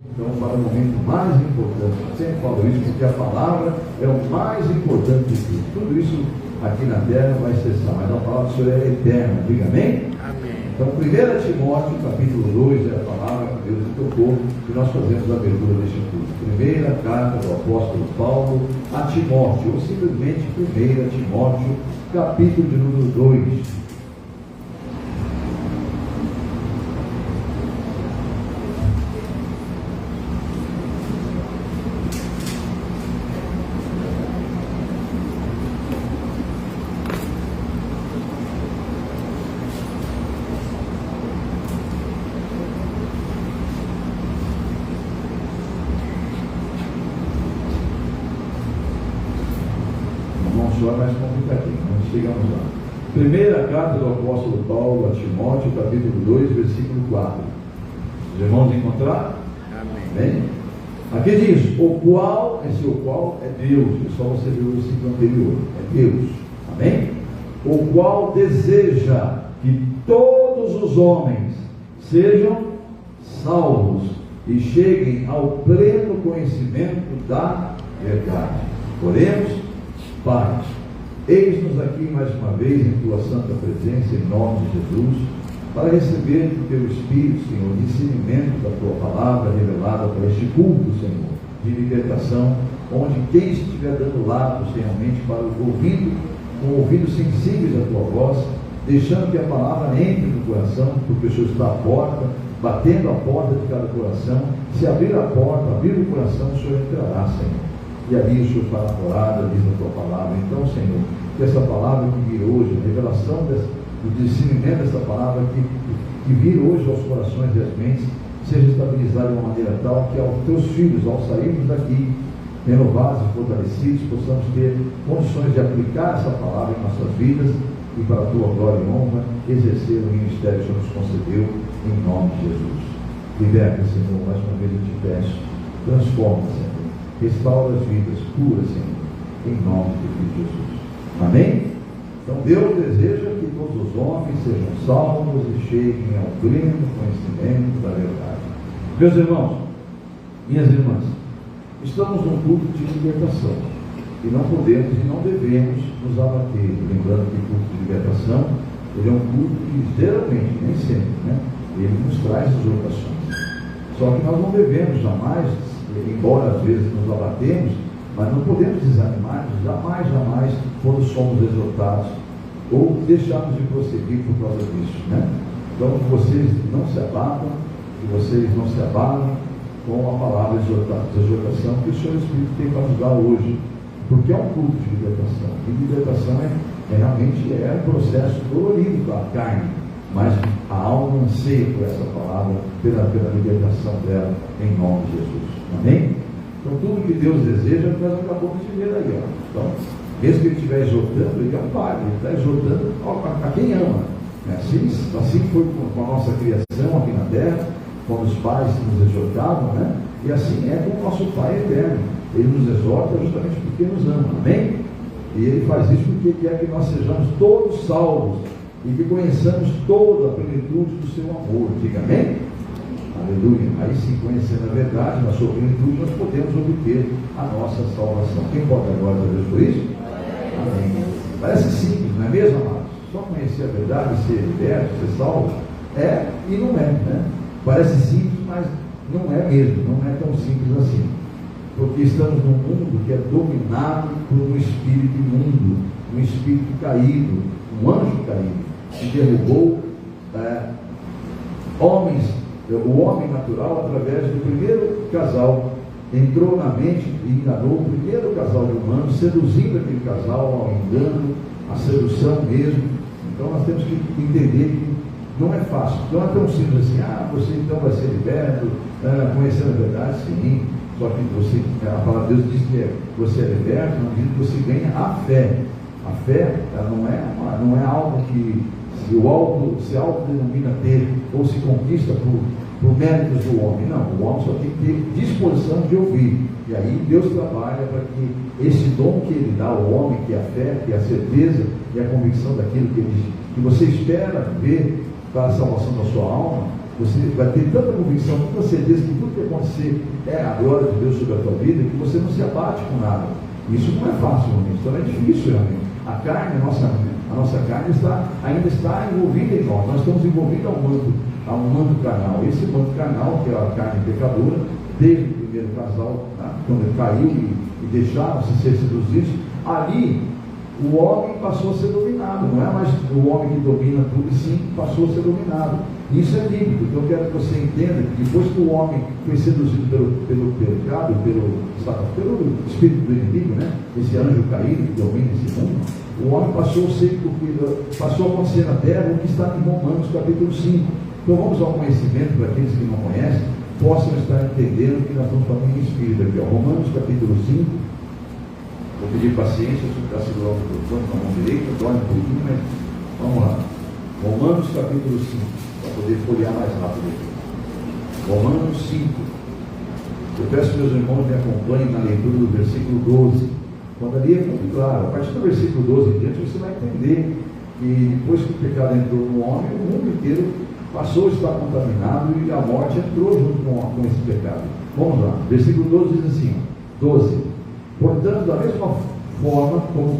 Então, para o momento mais importante, eu sempre falo isso, porque a palavra é o mais importante de tudo. Tudo isso aqui na terra vai cessar, mas a palavra do Senhor é eterna. Diga amém? Amém. Então, 1 Timóteo, capítulo 2, é a palavra que Deus nos tocou, e nós fazemos a abertura deste culto. Primeira carta do apóstolo Paulo a Timóteo, ou simplesmente 1 Timóteo, capítulo de número 2. Mais complicadinho, mas chegamos lá. Primeira carta do apóstolo Paulo a Timóteo, capítulo 2, versículo 4. Os irmãos encontraram? Amém. Bem? Aqui diz, o qual, esse o qual é Deus, é só você ver o versículo anterior, é Deus, amém? O qual deseja que todos os homens sejam salvos e cheguem ao pleno conhecimento da verdade. Oremos. Pai, eis-nos aqui mais uma vez em Tua santa presença, em nome de Jesus, para receber do Teu Espírito, Senhor, o discernimento da Tua palavra revelada para este culto, Senhor, de libertação, onde quem estiver dando lados realmente para o ouvido, com ouvidos sensíveis à Tua voz, deixando que a palavra entre no coração, porque o Senhor está à porta, batendo a porta de cada coração. Se abrir a porta, abrir o coração, o Senhor entrará, Senhor. E ali o Senhor fará morada, diz a Tua palavra. Então, Senhor, que essa palavra que vir hoje, a revelação do discernimento dessa palavra que vir hoje aos corações e às mentes, seja estabilizada de uma maneira tal que aos Teus filhos, ao sairmos daqui, renovados e fortalecidos, possamos ter condições de aplicar essa palavra em nossas vidas e para a Tua glória e honra, exercer o ministério que o Senhor nos concedeu, em nome de Jesus. Liberta, Senhor, mais uma vez eu te peço, transforma, Senhor. Restaura as vidas, cura, Senhor, em nome de Cristo Jesus. Amém? Então Deus deseja que todos os homens sejam salvos e cheguem ao pleno conhecimento da verdade. Meus irmãos, minhas irmãs, estamos num culto de libertação e não podemos e não devemos nos abater. Lembrando que o culto de libertação, ele é um culto que geralmente, nem sempre, ele nos traz exortações. Só que nós não devemos jamais, embora às vezes nos abatemos, mas não podemos desanimar, jamais, quando somos exortados, ou deixarmos de prosseguir por causa disso, Então, que vocês não se abatam, que vocês não se abalem com a palavra de exortação que o Senhor Espírito tem para nos dar hoje, porque é um culto de libertação, e libertação realmente um processo dolorido para a carne, mas a alma anseia por essa palavra, pela libertação dela, em nome de Jesus. Amém? Então, tudo que Deus deseja, nós acabamos de ver aí. Então, mesmo que Ele estiver exortando, Ele é um pai, Ele está exortando a quem ama. Assim foi com a nossa criação aqui na terra, quando os pais nos exortavam, e assim é com o nosso Pai eterno. Ele nos exorta justamente porque nos ama. Amém? E Ele faz isso porque quer que nós sejamos todos salvos e que conheçamos toda a plenitude do seu amor. Diga amém? Aleluia. Aí sim, conhecendo a verdade, na sua plenitude, nós podemos obter a nossa salvação. Quem pode dar glória a Deus por isso? Amém. Parece simples, não é mesmo, amados? Só conhecer a verdade, ser liberto, ser salvo, e não é, Parece simples, mas não é mesmo, não é tão simples assim. Porque estamos num mundo que é dominado por um espírito imundo, um espírito caído, um anjo caído, que derrubou o homem natural através do primeiro casal, entrou na mente e enganou o primeiro casal de humanos, seduzindo aquele casal ao engano, à sedução mesmo. Então nós temos que entender que não é fácil, não é tão simples assim, você então vai ser liberto, conhecendo a verdade, sim, só que a palavra de Deus diz que você é liberto na medida que você ganha a fé. A fé, ela não é algo que se autodenomina ter, ou se conquista por méritos do homem. Não, o homem só tem que ter disposição de ouvir. E aí Deus trabalha para que esse dom que Ele dá ao homem, que é a fé, que é a certeza e a convicção daquilo que você espera ver para a salvação da sua alma, Você vai ter tanta convicção, tanta certeza que tudo que acontecer é a glória de Deus sobre a tua vida, que você não se abate com nada. Isso não é fácil, realmente. Então é difícil, realmente. A carne, a nossa carne ainda está envolvida em nós. Nós estamos envolvidos a um manto carnal. Esse manto carnal, que é a carne pecadora, desde o primeiro casal, tá? Quando ele caiu e deixaram-se ser seduzidos, ali o homem passou a ser dominado. Não é mais o homem que domina tudo, e sim passou a ser dominado. Isso é bíblico. Então eu quero que você entenda que depois que o homem foi seduzido pelo pecado, pelo espírito do inimigo, né? Esse anjo caído que domina esse mundo, o homem passou a acontecer na terra o que está em Romanos capítulo 5. Então vamos ao conhecimento para aqueles que não conhecem, possam estar entendendo que nós estamos falando em espírito aqui. Romanos capítulo 5. Vou pedir paciência, se está segurando o microfone com a mão direita, dói um pouquinho, mas vamos lá. Romanos capítulo 5, para poder folhear mais rápido aqui. Romanos 5. Eu peço que meus irmãos me acompanhem na leitura do versículo 12. Quando ali é muito claro, a partir do versículo 12 em diante, você vai entender que depois que o pecado entrou no homem, o mundo inteiro passou a estar contaminado e a morte entrou junto com esse pecado. Vamos lá, versículo 12 diz assim: 12. Portanto, da mesma forma como o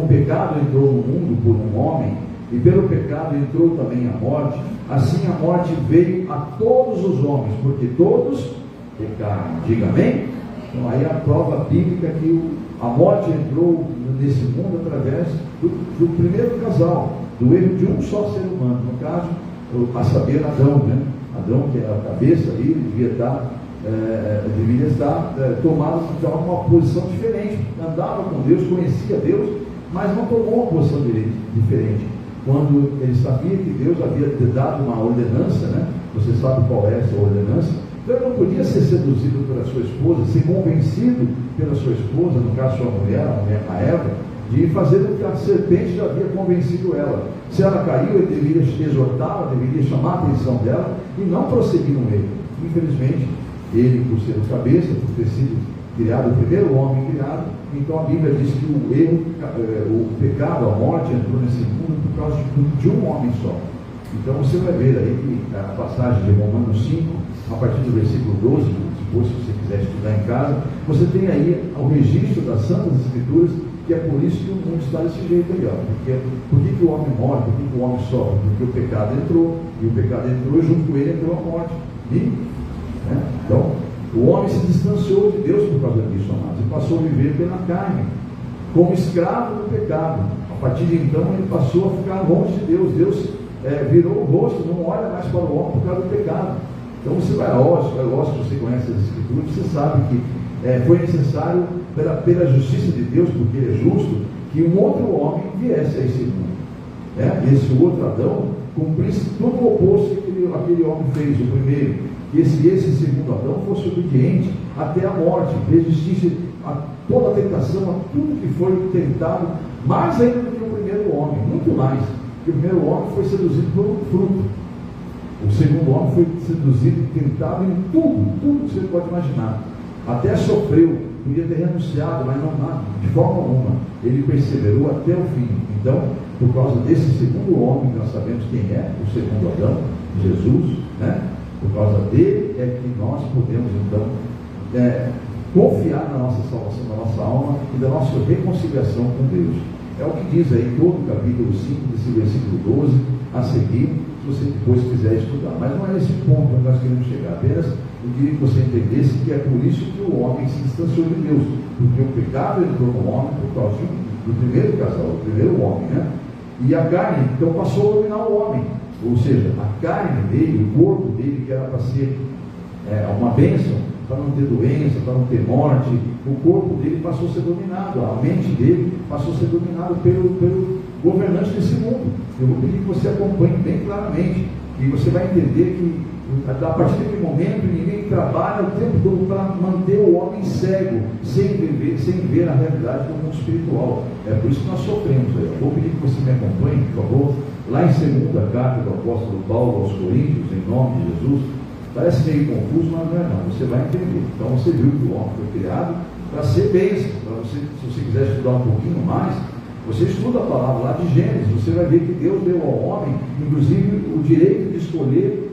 pecado entrou no mundo por um homem, e pelo pecado entrou também a morte, assim a morte veio a todos os homens, porque todos pecaram. Diga amém? Então aí a prova bíblica que a morte entrou nesse mundo através do primeiro casal, do erro de um só ser humano, no caso, a saber, Adão, né? Adão, que era a cabeça ali, deveria estar tomado de uma posição diferente, andava com Deus, conhecia Deus, mas não tomou uma posição diferente. Quando ele sabia que Deus havia dado uma ordenança, né? Você sabe qual é essa ordenança? Então ele não podia ser seduzido pela sua esposa, ser convencido pela sua esposa, no caso sua mulher, a Eva, de fazer o que a serpente já havia convencido ela. Se ela caiu, ele deveria exortá-la, deveria chamar a atenção dela e não prosseguir no erro. Infelizmente, ele, por ser o cabeça, por ter sido criado, o primeiro homem criado, então a Bíblia diz que o erro, o pecado, a morte entrou nesse mundo por causa de um homem só. Então você vai ver aí que a passagem de Romanos 5, a partir do versículo 12, depois se você quiser estudar em casa, você tem aí o registro das Santas Escrituras, que é por isso que o mundo está desse jeito aí, ó. Por que o homem morre? Por que o homem sofre? Porque o pecado entrou, e o pecado entrou, e junto com ele entrou a morte. Então, o homem se distanciou de Deus por causa disso, amados, e passou a viver pela carne, como escravo do pecado. A partir de então, ele passou a ficar longe de Deus. Deus virou o rosto, não olha mais para o homem por causa do pecado. Então, você vai, lógico que você conhece as Escrituras, você sabe que foi necessário, pela justiça de Deus, porque ele é justo, que um outro homem viesse a esse mundo. Esse outro Adão cumprisse tudo o oposto que aquele homem fez, o primeiro. Que esse segundo Adão fosse obediente até a morte, resistisse a toda a tentação, a tudo que foi tentado, mais ainda do que o primeiro homem, muito mais. Porque o primeiro homem foi seduzido por um fruto. O segundo homem foi seduzido e tentado em tudo que você pode imaginar. Até sofreu, podia ter renunciado, mas não nada, de forma alguma. Ele perseverou até o fim. Então, por causa desse segundo homem, que nós sabemos quem é, o segundo Adão, Jesus, né? Por causa dele é que nós podemos então confiar na nossa salvação, na nossa alma e da nossa reconciliação com Deus. É o que diz aí todo o capítulo 5, desse versículo 12, a seguir, se você depois quiser estudar. Mas não é esse ponto que nós queremos chegar. Apenas eu queria que você entendesse que é por isso que o homem se distanciou de Deus, porque o pecado entrou no homem por causa do primeiro casal, do primeiro homem, né? E a carne então passou a dominar o homem. Ou seja, a carne dele, o corpo dele, que era para ser uma bênção, para não ter doença, para não ter morte, o corpo dele passou a ser dominado, a mente dele passou a ser dominada pelo governante desse mundo. Eu vou pedir que você acompanhe bem claramente, e você vai entender que a partir daquele momento ninguém trabalha o tempo todo para manter o homem cego, sem ver a realidade do mundo espiritual. É por isso que nós sofremos. Eu vou pedir que você me acompanhe, por favor, lá em 2ª carta do apóstolo Paulo aos Coríntios, em nome de Jesus. Parece meio confuso, mas não é não, você vai entender. Então você viu que o homem foi criado para ser bênção. Se você quiser estudar um pouquinho mais, Você estuda a palavra lá de Gênesis, você vai ver que Deus deu ao homem, inclusive, o direito de escolher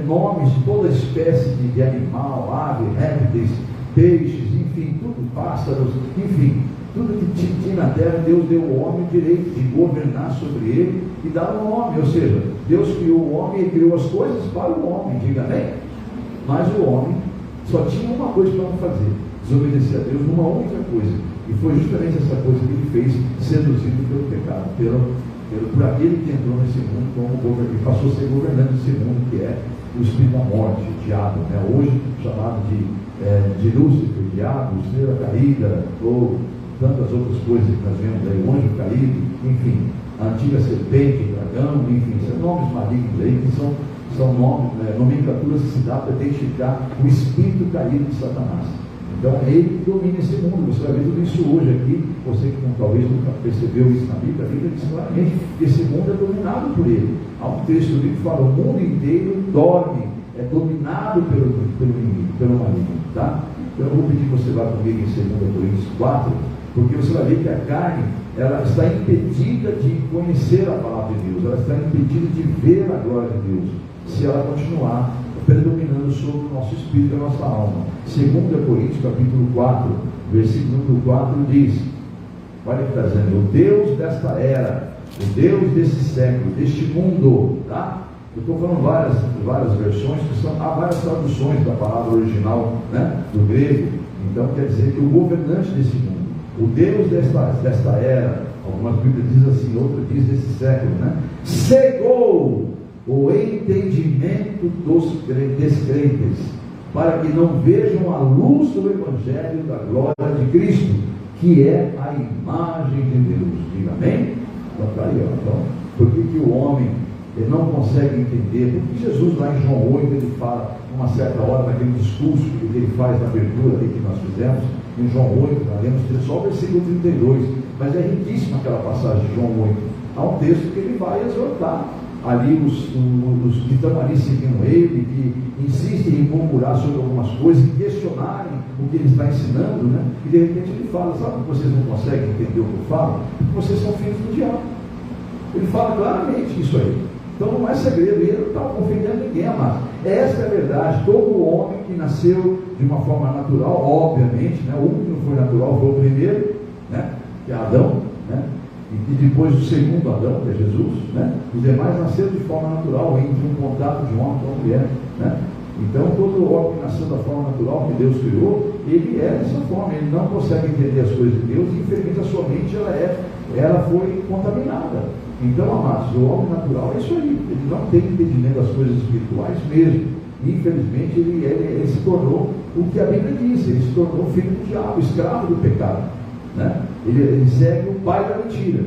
nomes de toda espécie de animal, ave, répteis, peixes, enfim, tudo, pássaros, enfim, tudo que tinha na terra. Deus deu ao homem o direito de governar sobre ele e dar um nome, ou seja, Deus criou o homem e criou as coisas para o homem, diga amém. Mas o homem só tinha uma coisa para fazer: desobedecer a Deus numa única coisa, e foi justamente essa coisa que ele fez, seduzido pelo pecado, por aquele que entrou nesse mundo como governante, passou a ser governante desse mundo, que é o espírito da morte, o diabo, né? Hoje chamado de Lúcifer, diabo, estrela caída, ou tantas outras coisas que nós vemos aí, o anjo caído, enfim, a antiga serpente, o dragão, enfim, são nomes malignos aí, que são nomes, nomenclaturas que se dá para identificar o espírito caído de Satanás. Então é ele que domina esse mundo. Você vai ver tudo isso hoje aqui. Você que talvez nunca percebeu isso na Bíblia, a Bíblia diz claramente que esse mundo é dominado por ele. Há um texto que fala: o mundo inteiro dorme, é dominado pelo inimigo, pelo maligno, tá? Então eu vou pedir que você vá comigo em 2 Coríntios 4, porque você vai ver que a carne, ela está impedida de conhecer a palavra de Deus, ela está impedida de ver a glória de Deus, se ela continuar predominando sobre o nosso espírito e a nossa alma. 2 Coríntios capítulo 4, versículo 4 diz, olha o que está dizendo: o Deus desta era, o Deus desse século, deste mundo, tá? Eu estou falando várias versões, há várias traduções da palavra original, né, do grego. Então quer dizer que o governante desse mundo, o Deus desta era, algumas Bíblias dizem assim, outra diz desse século, né, cegou o entendimento dos descrentes, para que não vejam a luz do Evangelho da glória de Cristo, que é a imagem de Deus. Diga amém? Então está aí, ó. Então, por que o homem não consegue entender? Porque Jesus lá em João 8, ele fala, uma certa hora, naquele discurso que ele faz na abertura ali que nós fizemos, em João 8, nós lemos só o versículo 32, mas é riquíssima aquela passagem de João 8. Há um texto que ele vai exortar ali os que estão ali seguindo ele, que insistem em murmurar sobre algumas coisas, em questionarem o que ele está ensinando, né? E de repente ele fala: sabe que vocês não conseguem entender o que eu falo? Porque vocês são filhos do diabo. Ele fala claramente isso aí. Então não é segredo, ele não está ofendendo ninguém, amado. Essa é a verdade. Todo homem que nasceu de uma forma natural, obviamente, né? O único que não foi natural foi o primeiro, né? Que é Adão, né? E depois do segundo Adão, que é Jesus, né? Os demais nasceram de forma natural, entre um contato de um homem com uma mulher, né? Então todo homem que nasceu da forma natural que Deus criou, ele é dessa forma, ele não consegue entender as coisas de Deus, e infelizmente a sua mente ela foi contaminada. Então, amados, o homem natural é isso aí, ele não tem entendimento das coisas espirituais mesmo. Infelizmente ele se tornou o que a Bíblia diz, ele se tornou filho do diabo, escravo do pecado, né? Ele segue o pai da mentira.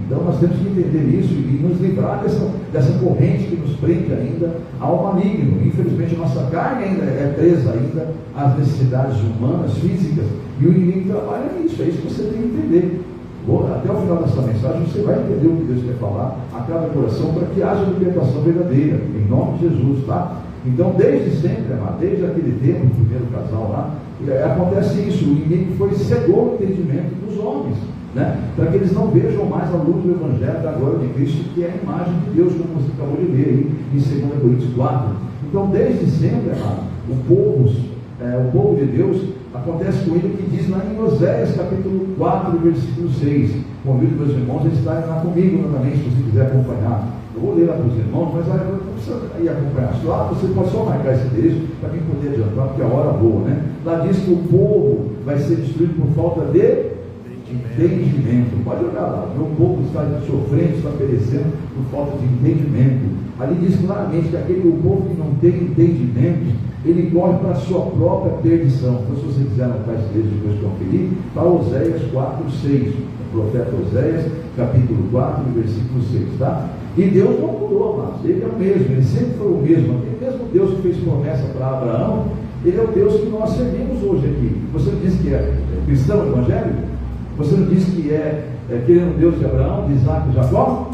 Então nós temos que entender isso e nos livrar dessa corrente que nos prende ainda ao maligno. Infelizmente a nossa carne ainda é presa ainda às necessidades humanas, físicas, e o inimigo trabalha nisso. É isso que você tem que entender. Até o final dessa mensagem você vai entender o que Deus quer falar a cada coração, para que haja libertação verdadeira, em nome de Jesus, tá? Então desde sempre, desde aquele tempo, do primeiro casal lá, acontece isso. O inimigo cegou o entendimento dos homens, né? Para que eles não vejam mais a luz do Evangelho da glória de Cristo, que é a imagem de Deus, como você acabou de ler aí em 2 Coríntios 4. Então desde sempre, o povo de Deus, acontece com ele o que diz lá em Oséias capítulo 4, versículo 6. Convido meus irmãos a estarem lá comigo novamente, se você quiser acompanhar. Eu vou ler lá para os irmãos, mas não precisa ir acompanhar. Lá você pode só marcar esse texto para mim poder adiantar, porque a hora é boa, né? Lá diz que o povo vai ser destruído por falta de entendimento. Pode olhar lá, o meu povo está sofrendo, está perecendo por falta de entendimento. Ali diz claramente que o povo que não tem entendimento, ele corre para a sua própria perdição. Então, se você quiser anotar esse texto depois de conferir, está Oséias 4, 6. O profeta Oséias, capítulo 4, versículo 6, tá? E Deus não mudou, amados. Ele é o mesmo, ele sempre foi o mesmo. Aquele mesmo Deus que fez promessa para Abraão, ele é o Deus que nós servimos hoje aqui. Você não diz que é cristão evangélico? Você não diz que é querendo Deus de Abraão, de Isaac e de Jacó?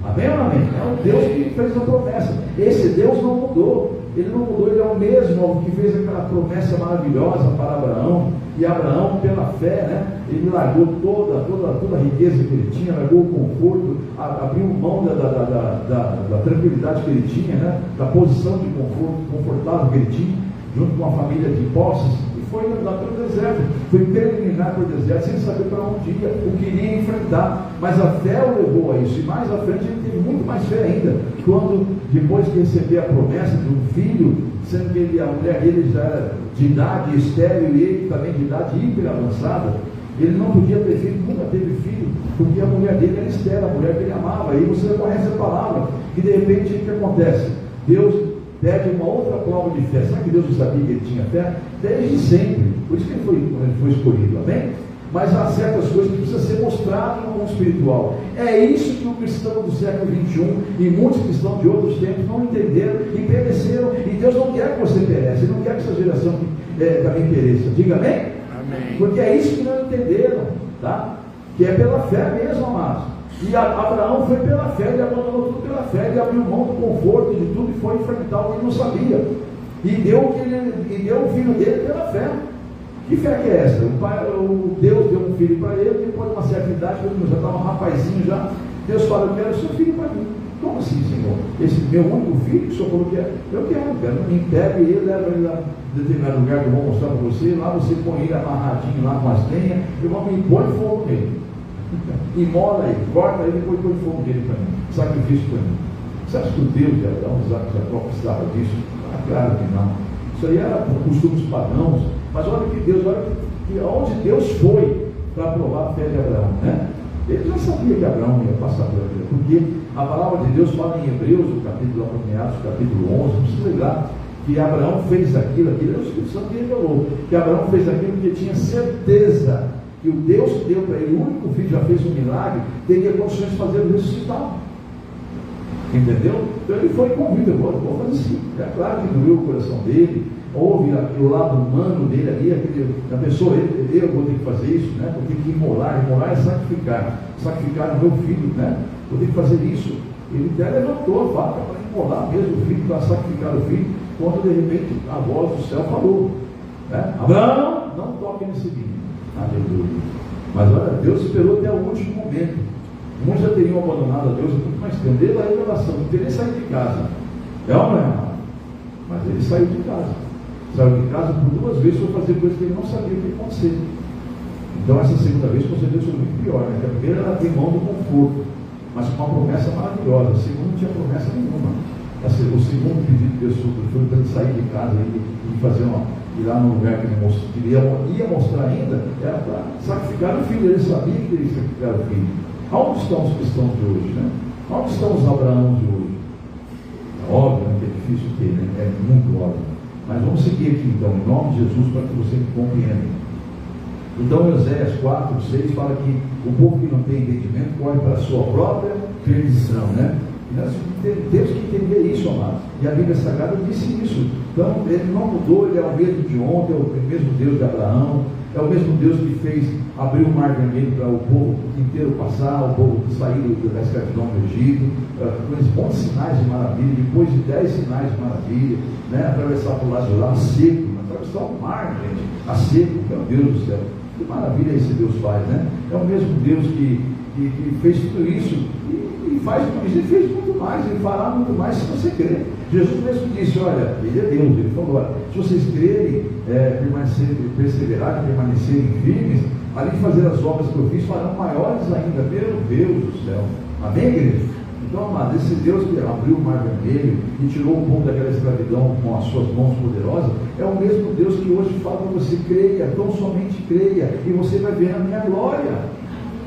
Amém ou não amém? É o Deus que fez a promessa. Esse Deus não mudou. Ele não mudou, ele é o mesmo que fez aquela promessa maravilhosa para Abraão. E Abraão, pela fé, né, ele largou toda a riqueza que ele tinha, largou o conforto, abriu mão da tranquilidade que ele tinha, né, da posição de confortável que ele tinha, junto com a família de posses, e foi andar pelo deserto, foi peregrinar pelo deserto, sem saber para onde ia, o que iria enfrentar. Mas a fé o levou a isso, e mais à frente ele teve muito mais fé ainda, quando, depois de receber a promessa de um filho, sendo que a mulher dele já era de idade estéril e ele também de idade hiper avançada, ele não podia ter filho, nunca teve filho, porque a mulher dele era estéril, a mulher que ele amava. E você conhece a palavra, e de repente o que acontece? Deus pede uma outra prova de fé. Sabe que Deus não sabia que ele tinha fé? Desde sempre, por isso que ele foi escolhido, amém? Mas há certas coisas que precisam ser mostradas no mundo espiritual. É isso que o cristão do século XXI e muitos cristãos de outros tempos não entenderam e pereceram. E Deus não quer que você pereça, Ele não quer que essa geração também pereça. Diga amém? Amém. Porque é isso que não entenderam, tá? Que é pela fé mesmo, amados. E Abraão foi pela fé, ele abandonou tudo pela fé, ele abriu mão do conforto de tudo e foi enfrentar o que ele não sabia. E deu o filho dele pela fé. Que fé que é essa? O Deus deu um filho para ele, depois de uma certa idade, quando já estava um rapazinho já, Deus fala: eu quero o seu filho para mim. Como assim, Senhor? Esse meu único filho que o Senhor falou que é? Eu quero. Me pega ele, leva ele lá em determinado lugar que eu vou mostrar para você, lá você põe ele amarradinho lá com as lenhas, eu vou me pôr fogo nele. Imola ele, corta ele e depois põe fogo nele para mim. Sacrifício para mim. Você acha que o Deus de Abraão, Jacó precisava disso? Ah, claro que não. Isso aí era costumes pagãos. Mas olha que onde Deus foi para provar a fé de Abraão, né? Ele já sabia que Abraão ia passar por aquilo, porque a palavra de Deus fala em Hebreus, no capítulo Atos, capítulo 11, não precisa lembrar, que Abraão fez aquilo, é o Espírito Santo que revelou, que Abraão fez aquilo porque tinha certeza que o Deus que deu para ele, o único filho, já fez um milagre, teria condições de fazer o ressuscitar. Entendeu? Então ele foi convicto, eu vou fazer assim. É claro que doeu o coração dele, houve o lado humano dele ali, a pessoa, eu vou ter que fazer isso, né? Vou ter que imolar é sacrificar o meu filho, né? Vou ter que fazer isso. Ele até levantou a vaca para imolar mesmo o filho, para sacrificar o filho, quando de repente a voz do céu falou, né? Abraão, não toque nesse vinho. Aleluia. Mas olha, Deus esperou até o último momento. Muitos já teriam abandonado a Deus há muito mais tempo, desde a revelação, não teria saído de casa. É ou não é? Mas ele saiu de casa. Saiu de casa por 2 vezes para fazer coisas que ele não sabia o que ia acontecer. Então essa segunda vez com certeza foi muito pior, né? Porque a primeira ela tem mão do conforto, mas com uma promessa maravilhosa. A segunda não tinha promessa nenhuma. O segundo pedido de Deus foi para ele sair de casa e fazer ir lá no lugar que ele ia mostrar ainda, era para sacrificar o filho. Ele sabia que ele ia sacrificar o filho. Onde estão os cristãos de hoje, né? Onde estão os Abraãos de hoje? É óbvio, né, que é difícil ter, né? É muito óbvio. Mas vamos seguir aqui então, em nome de Jesus, para que você compreenda. Então, Oséias 4, 6 fala que o povo que não tem entendimento corre para a sua própria perdição, né? E nós temos que entender isso, amados. E a Bíblia Sagrada disse isso. Então, ele não mudou, ele é o mesmo de ontem, é o mesmo Deus de Abraão, é o mesmo Deus que fez abrir o mar vermelho para o povo inteiro passar, o povo sair da escravidão do Egito, com esses bons sinais de maravilha, depois de 10 sinais de maravilha, né? Atravessar para o lado de lá, seco, atravessar o mar, gente, a seco, meu Deus do céu. Que maravilha esse Deus faz, né? É o mesmo Deus que fez tudo isso e faz tudo isso, ele fez muito mais, ele fará muito mais se você crer. Jesus mesmo disse: olha, ele é Deus, ele falou: olha, se vocês crerem, perseverarem, permanecerem firmes, além de fazer as obras que eu fiz, farão maiores ainda. Meu Deus do céu, amém, igreja? Então, amado, esse Deus que abriu o mar vermelho e tirou o povo daquela escravidão com as suas mãos poderosas, é o mesmo Deus que hoje fala para você: creia, tão somente creia, e você vai ver a minha glória.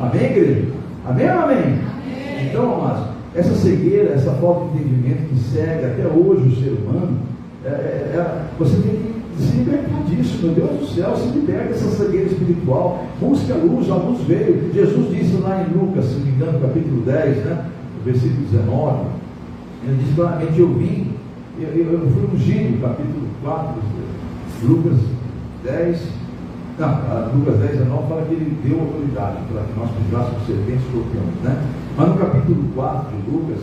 Amém, igreja? Amém ou amém? Amém. Então, amados, essa cegueira, essa falta de entendimento que segue até hoje o ser humano, você tem que se libertar disso, meu Deus do céu. Se liberta dessa cegueira espiritual, busca a luz veio. Jesus disse lá em Lucas, se não me engano, capítulo 10, né? Versículo 19, ele diz claramente: eu vim, eu fui ungido, capítulo 4, Lucas 10, Lucas 10, 19, fala que ele deu autoridade para que nós pisássemos serpentes e escorpiões, né? Mas no capítulo 4 de Lucas,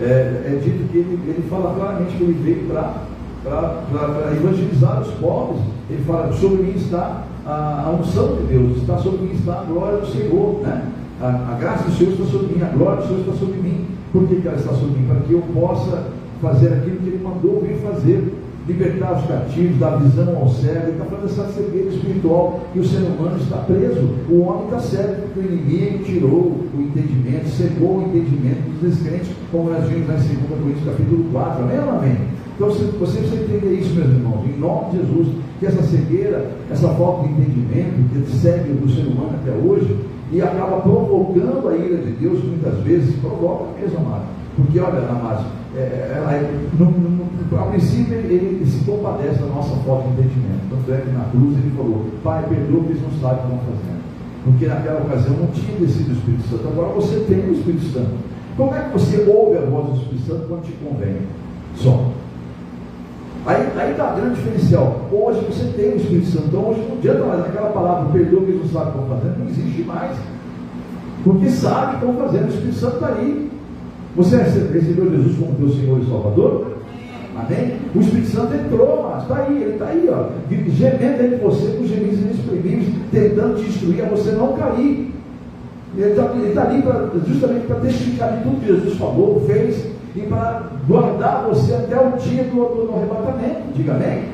é dito que ele fala claramente que ele veio para evangelizar os pobres. Ele fala: sobre mim está a unção de Deus, está sobre mim está a glória do Senhor, né? A graça do Senhor está sobre mim, a glória do Senhor está sobre mim. Por que ela está sobre mim? Para que eu possa fazer aquilo que Ele mandou vir fazer, libertar os cativos, dar visão ao cego. Ele está fazendo essa cegueira espiritual, que o ser humano está preso. O homem está cego, porque o inimigo tirou o entendimento, cegou o entendimento dos descrentes, como nós vimos na 2 Coríntios capítulo 4, amém ou amém? Então você precisa entender isso, meus irmãos, em nome de Jesus, que essa cegueira, essa falta de entendimento que segue do ser humano até hoje, e acaba provocando a ira de Deus, muitas vezes provoca mesmo, amado. Porque olha, amados, a princípio ele se compadece da nossa falta de entendimento. Tanto é que na cruz ele falou: Pai, perdoa, porque eles não sabem o que estão fazendo. Porque naquela ocasião não tinha descido o Espírito Santo. Agora você tem o Espírito Santo. Como é que você ouve a voz do Espírito Santo quando te convém? Só. Aí está a grande diferencial. Hoje você tem o Espírito Santo. Então hoje não adianta mais aquela palavra: perdoa, porque eles não sabem o que estão fazendo. Não existe mais. Porque sabe o que estão fazendo. O Espírito Santo está aí. Você recebeu Jesus como teu Senhor e Salvador? Amém? O Espírito Santo entrou, mas está aí, ele está aí, ó, gemendo dentro de você com gemidos inexprimíveis, tentando te destruir, a você não cair. Ele está ali justamente para testificar de tudo que Jesus falou, fez, e para guardar você até o dia do arrebatamento. Diga amém?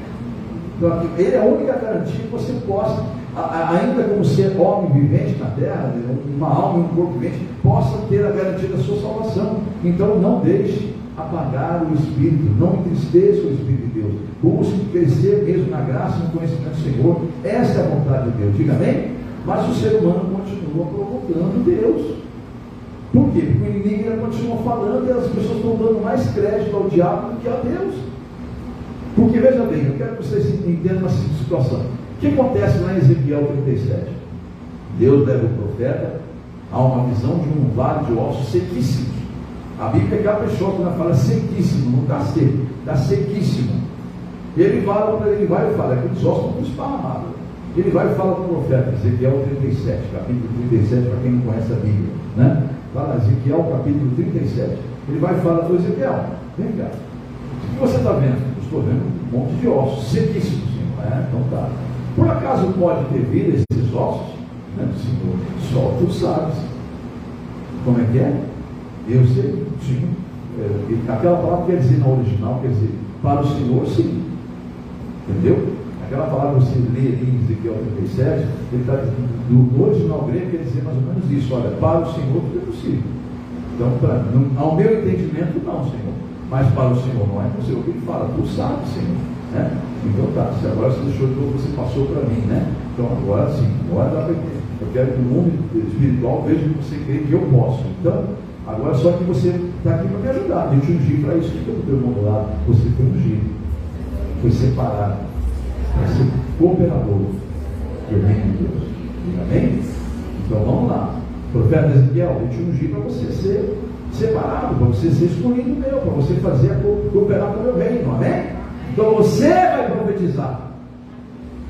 Então, ele é a única garantia que você possa, ainda como ser homem vivente na terra, uma alma e um corpo vivente, possa ter a garantia da sua salvação. Então não deixe apagar o Espírito, não entristeça o Espírito de Deus, busque crescer mesmo na graça e no conhecimento do Senhor. Essa é a vontade de Deus, diga amém? Mas o ser humano continua provocando Deus. Por quê? Porque o inimigo ainda continua falando, e as pessoas estão dando mais crédito ao diabo do que a Deus. Porque veja bem, eu quero que vocês entendam uma situação. O que acontece lá em Ezequiel 37? Deus leva o profeta a uma visão de um vale de ossos sequíssimos. A Bíblia é caprichosa quando ela fala sequíssimo, não está seco, está sequíssimo. Ele vai e fala: aqueles ossos estão esparramados. Ele vai e fala para o profeta, Ezequiel 37, capítulo 37, para quem não conhece a Bíblia, né? Fala Ezequiel capítulo 37. Ele vai e fala para Ezequiel: vem cá, o que você está vendo? Eu estou vendo um monte de ossos sequíssimos, Senhor. Então tá. Por acaso pode ter vida esses ossos? Senhor, só tu sabes. Como é que é? Eu sei, sim. Aquela palavra quer dizer, na original, quer dizer, para o Senhor, sim. Entendeu? Aquela palavra que você lê ali em Ezequiel 37, ele está do original grego, quer dizer mais ou menos isso: olha, para o Senhor tudo é possível. Então, ao meu entendimento, não, Senhor. Mas para o Senhor não é possível. O que ele fala? Tu sabes, Senhor. Né? Então tá, se agora você deixou de novo, você passou para mim, né? Então agora sim, agora dá para entender. Eu quero que o mundo espiritual veja que você crê que eu posso. Então, agora só que você está aqui para me ajudar. Eu te ungi para isso. Fica do teu irmão do lado. Você foi ungido, foi separado para ser cooperador do reino de Deus. Amém? Então vamos lá. Profeta Ezequiel, eu te ungi para você ser separado, para você ser escolhido meu, para você fazer cooperar com o meu reino. Amém? Então você vai profetizar.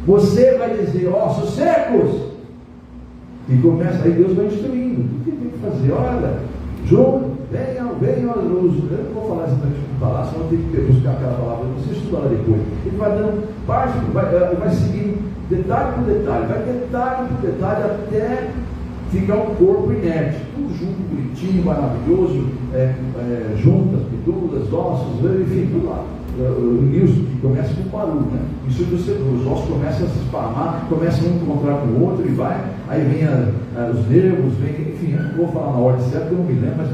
Você vai dizer: ossos secos. E começa, aí Deus vai instruindo. O que tem que fazer? Olha, João, venham a luz. Eu não vou falar exatamente o que falar, senão eu tenho que buscar aquela palavra. Você estuda lá depois. Ele vai dando parte, vai seguindo detalhe por detalhe, vai detalhe por detalhe até ficar um corpo inerte, tudo junto, bonitinho, maravilhoso, juntas, medulas, ossos, enfim, tudo lá. O Nilson, que começa com barulho, né? Isso é os ossos começam a se esparramar, começam a um encontrar com o outro, e aí vem os nervos, enfim, eu não vou falar na ordem certa, eu não me lembro, mas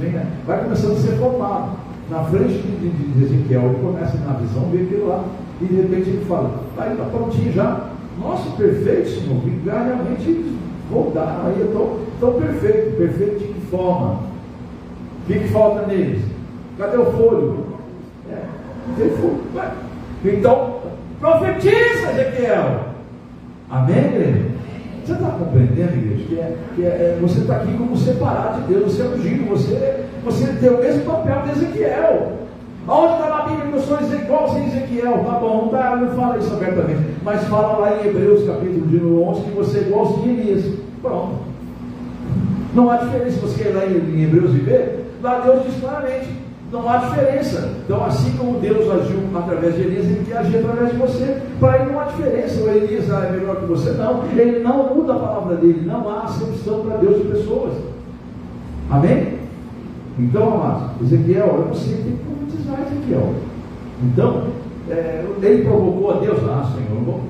vai começando a ser formado. Na frente de Ezequiel, ele começa na visão, vê aquilo lá, e de repente ele fala: aí está prontinho já. Nossa, perfeito, Senhor, realmente eles voltaram, aí eu estou perfeito de que forma? O que falta neles? Cadê o fôlego? Tem fogo. Então, profetiza, Ezequiel. Amém, igreja? Você está compreendendo, igreja? Que você está aqui como separado de Deus, você é ungido, você tem o mesmo papel de Ezequiel. Aonde está na Bíblia que eu sou igual Ezequiel? Tá bom, não fala isso abertamente, mas fala lá em Hebreus capítulo de 11 que você é igualzinho a Elias. Pronto. Não há diferença. Se você ir lá em Hebreus e ver, lá Deus diz claramente, não há diferença. Então, assim como Deus agiu através de Elias, Ele quer agir através de você. Para Ele não há diferença. O Elias é melhor que você, não. Ele não muda a palavra dele. Não há acepção para Deus de pessoas. Amém? Então, amados, Ezequiel, eu não sei, tem que profetizar Ezequiel. Então, ele provocou a Deus, Senhor,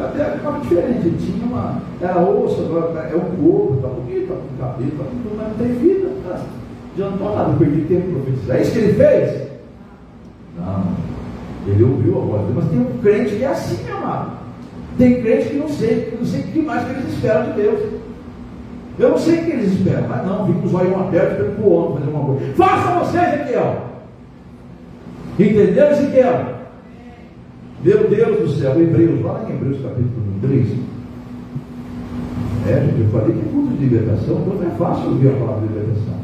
até estava diferente, ele tinha era osso, agora é um corpo, está bonito, está com cabelo, está com tudo, mas não tem vida, já não está nada, eu perdi tempo para profetizar. É isso que ele fez? Não, ele ouviu a voz dele, mas tem um crente que é assim, meu amado. Tem crente que não sei o que mais que eles esperam de Deus. Eu não sei o que eles esperam, mas não, fica com os olhos abertos para o homem fazer uma coisa. Faça você, Ezequiel! Entendeu, Ezequiel? Meu Deus do céu, Hebreus, lá em Hebreus capítulo 3. Gente, eu falei que é culto de libertação, então não é fácil ouvir a palavra de libertação.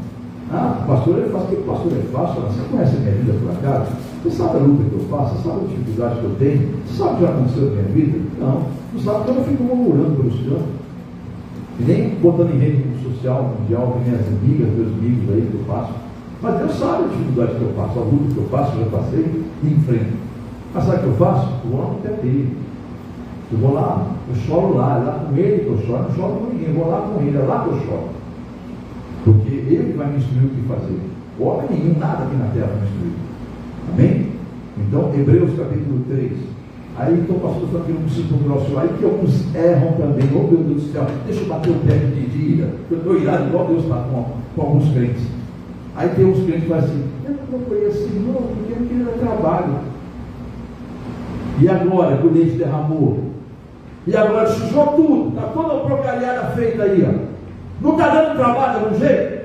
Pastor é fácil, que pastor é fácil, você conhece a minha vida por acaso? Você sabe a luta que eu faço, você sabe a dificuldade que eu tenho, você sabe o que já aconteceu na minha vida? Não sabe, então eu fico murmurando pelos cantos. E nem botando em rede social, mundial, minhas amigas, meus amigos aí que eu faço. Mas Deus sabe a dificuldade que eu passo, a luta que eu passo, já passei e enfrento. Mas sabe o que eu faço? Eu vou lá no pé dele. Eu vou lá, eu choro lá, é lá com ele que eu choro, não choro com ninguém, eu vou lá com ele, é lá que eu choro. Porque ele vai me instruir o que fazer. Homem nenhum, nada aqui na terra me instruir. Amém? Então, Hebreus capítulo 3. Aí, então, o pastor está aqui, não precisa procurar o senhor aí, que alguns erram também. Oh, meu Deus do céu, deixa eu bater o pé de ira. Eu estou irado igual Deus está com alguns crentes. Aí tem uns crentes que falam assim, eu não procurei assim, não, porque eu não queria dar trabalho. E agora que o leite derramou? E agora sujou tudo, está toda a porcariada feita aí, ó. Não está dando trabalho de algum jeito?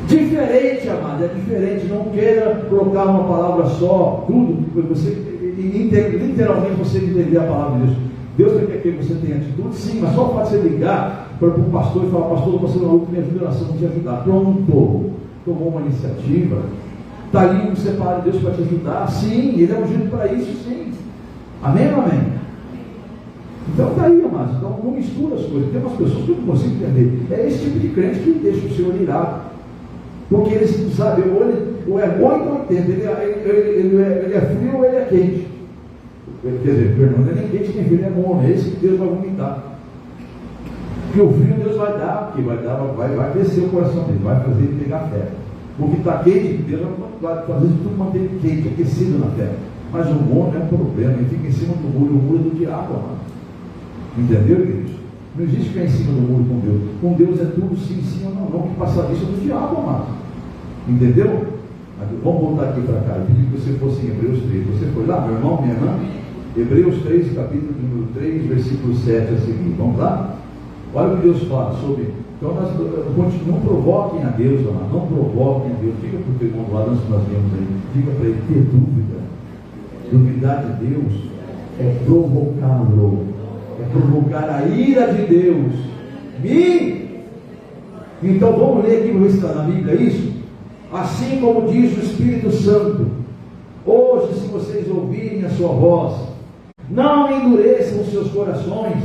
Diferente, amado, é diferente. Não queira colocar uma palavra só, tudo, você, literalmente você entender a palavra de Deus. Deus quer que você tenha atitude, sim, mas só pode você ligar para o pastor e falar, pastor, você não me ajuda, oração, vou te ajudar. Pronto, tomou uma iniciativa, está ali um separado de Deus para te ajudar, sim, Ele é ungido para isso, sim. Amém ou amém? Então está aí, amados, então não mistura as coisas. Tem umas pessoas que eu não consigo entender. É esse tipo de crente que deixa o Senhor irado. Porque eles, sabe, ou é 8 ou 80, ele é frio ou ele é quente. Quer dizer, perdão, não é nem quente nem frio, ele é morno, é esse que Deus vai vomitar. Porque o frio Deus vai dar, porque vai crescer o coração dele, vai fazer ele pegar fé. O que está quente, Deus vai fazer tudo manter ele quente, aquecido na terra. Mas o morno é um problema, ele fica em cima do muro, o muro é do diabo, amado. Entendeu, queridos? Não existe ficar em cima do muro com Deus. Com Deus é tudo sim, sim ou não, que passar isso do diabo, amado. Entendeu? Vamos voltar aqui para cá. Eu pedi que você fosse em Hebreus 3. Você foi lá, meu irmão, minha irmã? Hebreus 3, capítulo número 3, versículo 7 a seguir. Vamos lá? Olha o que Deus fala sobre. Então, não provoquem a Deus, amado. Não provoquem a Deus. Diga para o teu irmão lá, nós vemos aí. Diga para ele ter dúvida. Duvidar de Deus é provocá-lo. É provocar a ira de Deus. Então vamos ler aqui, vamos ver se está na Bíblia isso. Assim como diz o Espírito Santo, hoje, se vocês ouvirem a sua voz, não endureçam os seus corações,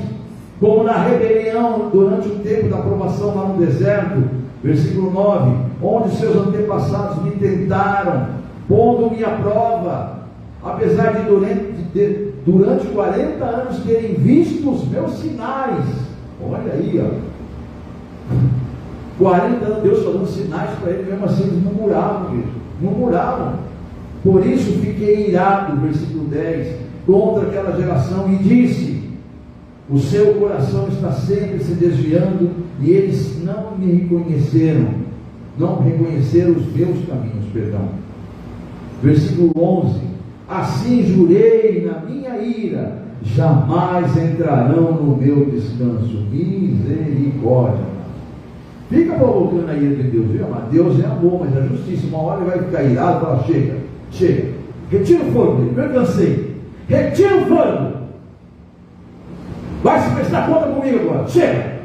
como na rebelião durante o tempo da provação lá no deserto, versículo 9, onde seus antepassados me tentaram, pondo-me à prova, apesar de durante 40 anos terem visto os meus sinais. Olha aí, ó. 40 anos Deus falando sinais para ele, mesmo assim eles murmuravam, querido. Murmuravam. Por isso fiquei irado, versículo 10, contra aquela geração e disse: o seu coração está sempre se desviando e eles não me reconheceram, não reconheceram os meus caminhos, perdão. Versículo 11: assim jurei na minha ira, jamais entrarão no meu descanso. Misericórdia. Fica provocando a ira de Deus, viu, amado? Deus é amor, mas é justiça. Uma hora ele vai ficar irado e falar: chega, retira o fogo dele, eu cansei, retira o fogo, vai se prestar conta comigo agora, chega.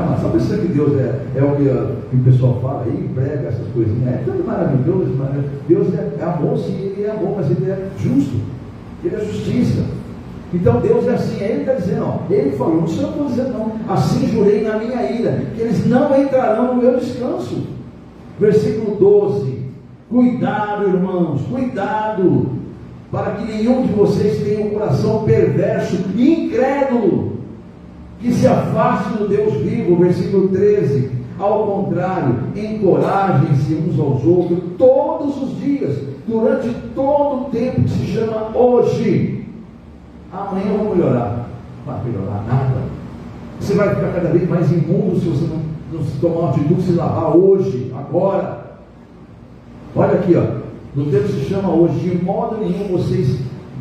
Mas só pensando que Deus é o que o pessoal fala aí, prega essas coisinhas, é tudo maravilhoso, mas Deus é amor, sim, Ele é amor, mas Ele é justo, Ele é justiça. Então Deus é assim, Ele está dizendo, ó, Ele falou, não sou eu que estou dizendo não, assim jurei na minha ira, que eles não entrarão no meu descanso. Versículo 12, cuidado irmãos, cuidado, para que nenhum de vocês tenha um coração perverso e incrédulo, que se afaste do Deus vivo. Versículo 13, ao contrário, encorajem-se uns aos outros todos os dias, durante todo o tempo que se chama hoje. Amanhã eu vou melhorar. Não vai melhorar nada. Você vai ficar cada vez mais imundo se você não se tomar uma atitude, se lavar hoje, agora. Olha aqui, ó. No tempo que se chama hoje, de modo nenhum vocês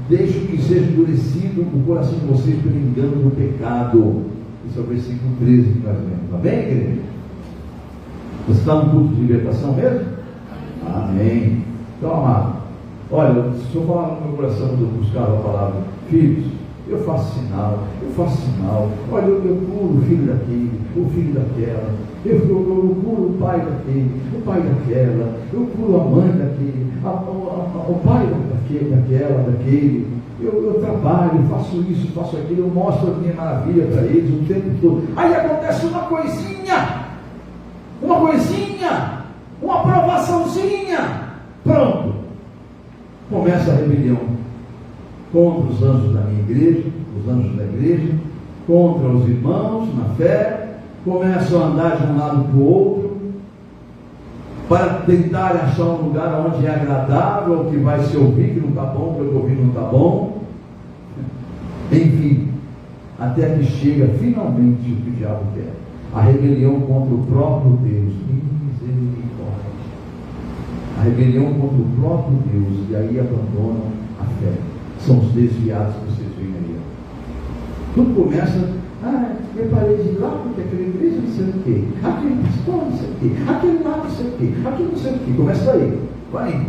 deixem que seja endurecido o coração de vocês pelo engano do pecado. Esse é o versículo 13 que nós lemos. Amém, igreja? Você está no culto de libertação mesmo? Amém. Então, amado, olha, se eu falar no meu coração quando eu buscar a palavra, filhos, eu faço sinal, olha, eu curo o filho daquele, o filho daquela, eu curo o pai daquele, o pai daquela, eu curo a mãe daquele, o pai daquele, eu trabalho, faço isso, faço aquilo, eu mostro a minha maravilha para eles o tempo todo. Aí acontece uma coisinha, uma aprovaçãozinha, pronto, começa a rebelião contra os anjos da minha igreja, os anjos da igreja, contra os irmãos na fé, começam a andar de um lado para o outro, para tentar achar um lugar onde é agradável, que vai se ouvir, que não está bom, que eu ouvir não está bom, enfim, até que chega finalmente o que o diabo quer, a rebelião contra o próprio Deus, misericórdia, a rebelião contra o próprio Deus, e aí abandonam a fé. São os desviados que vocês veem aí. Tudo começa, eu parei de ir lá porque aquela igreja não sei o quê, aquele pastor não sei o quê, aquele lá não sei o quê, aquele não sei o quê. Começa aí.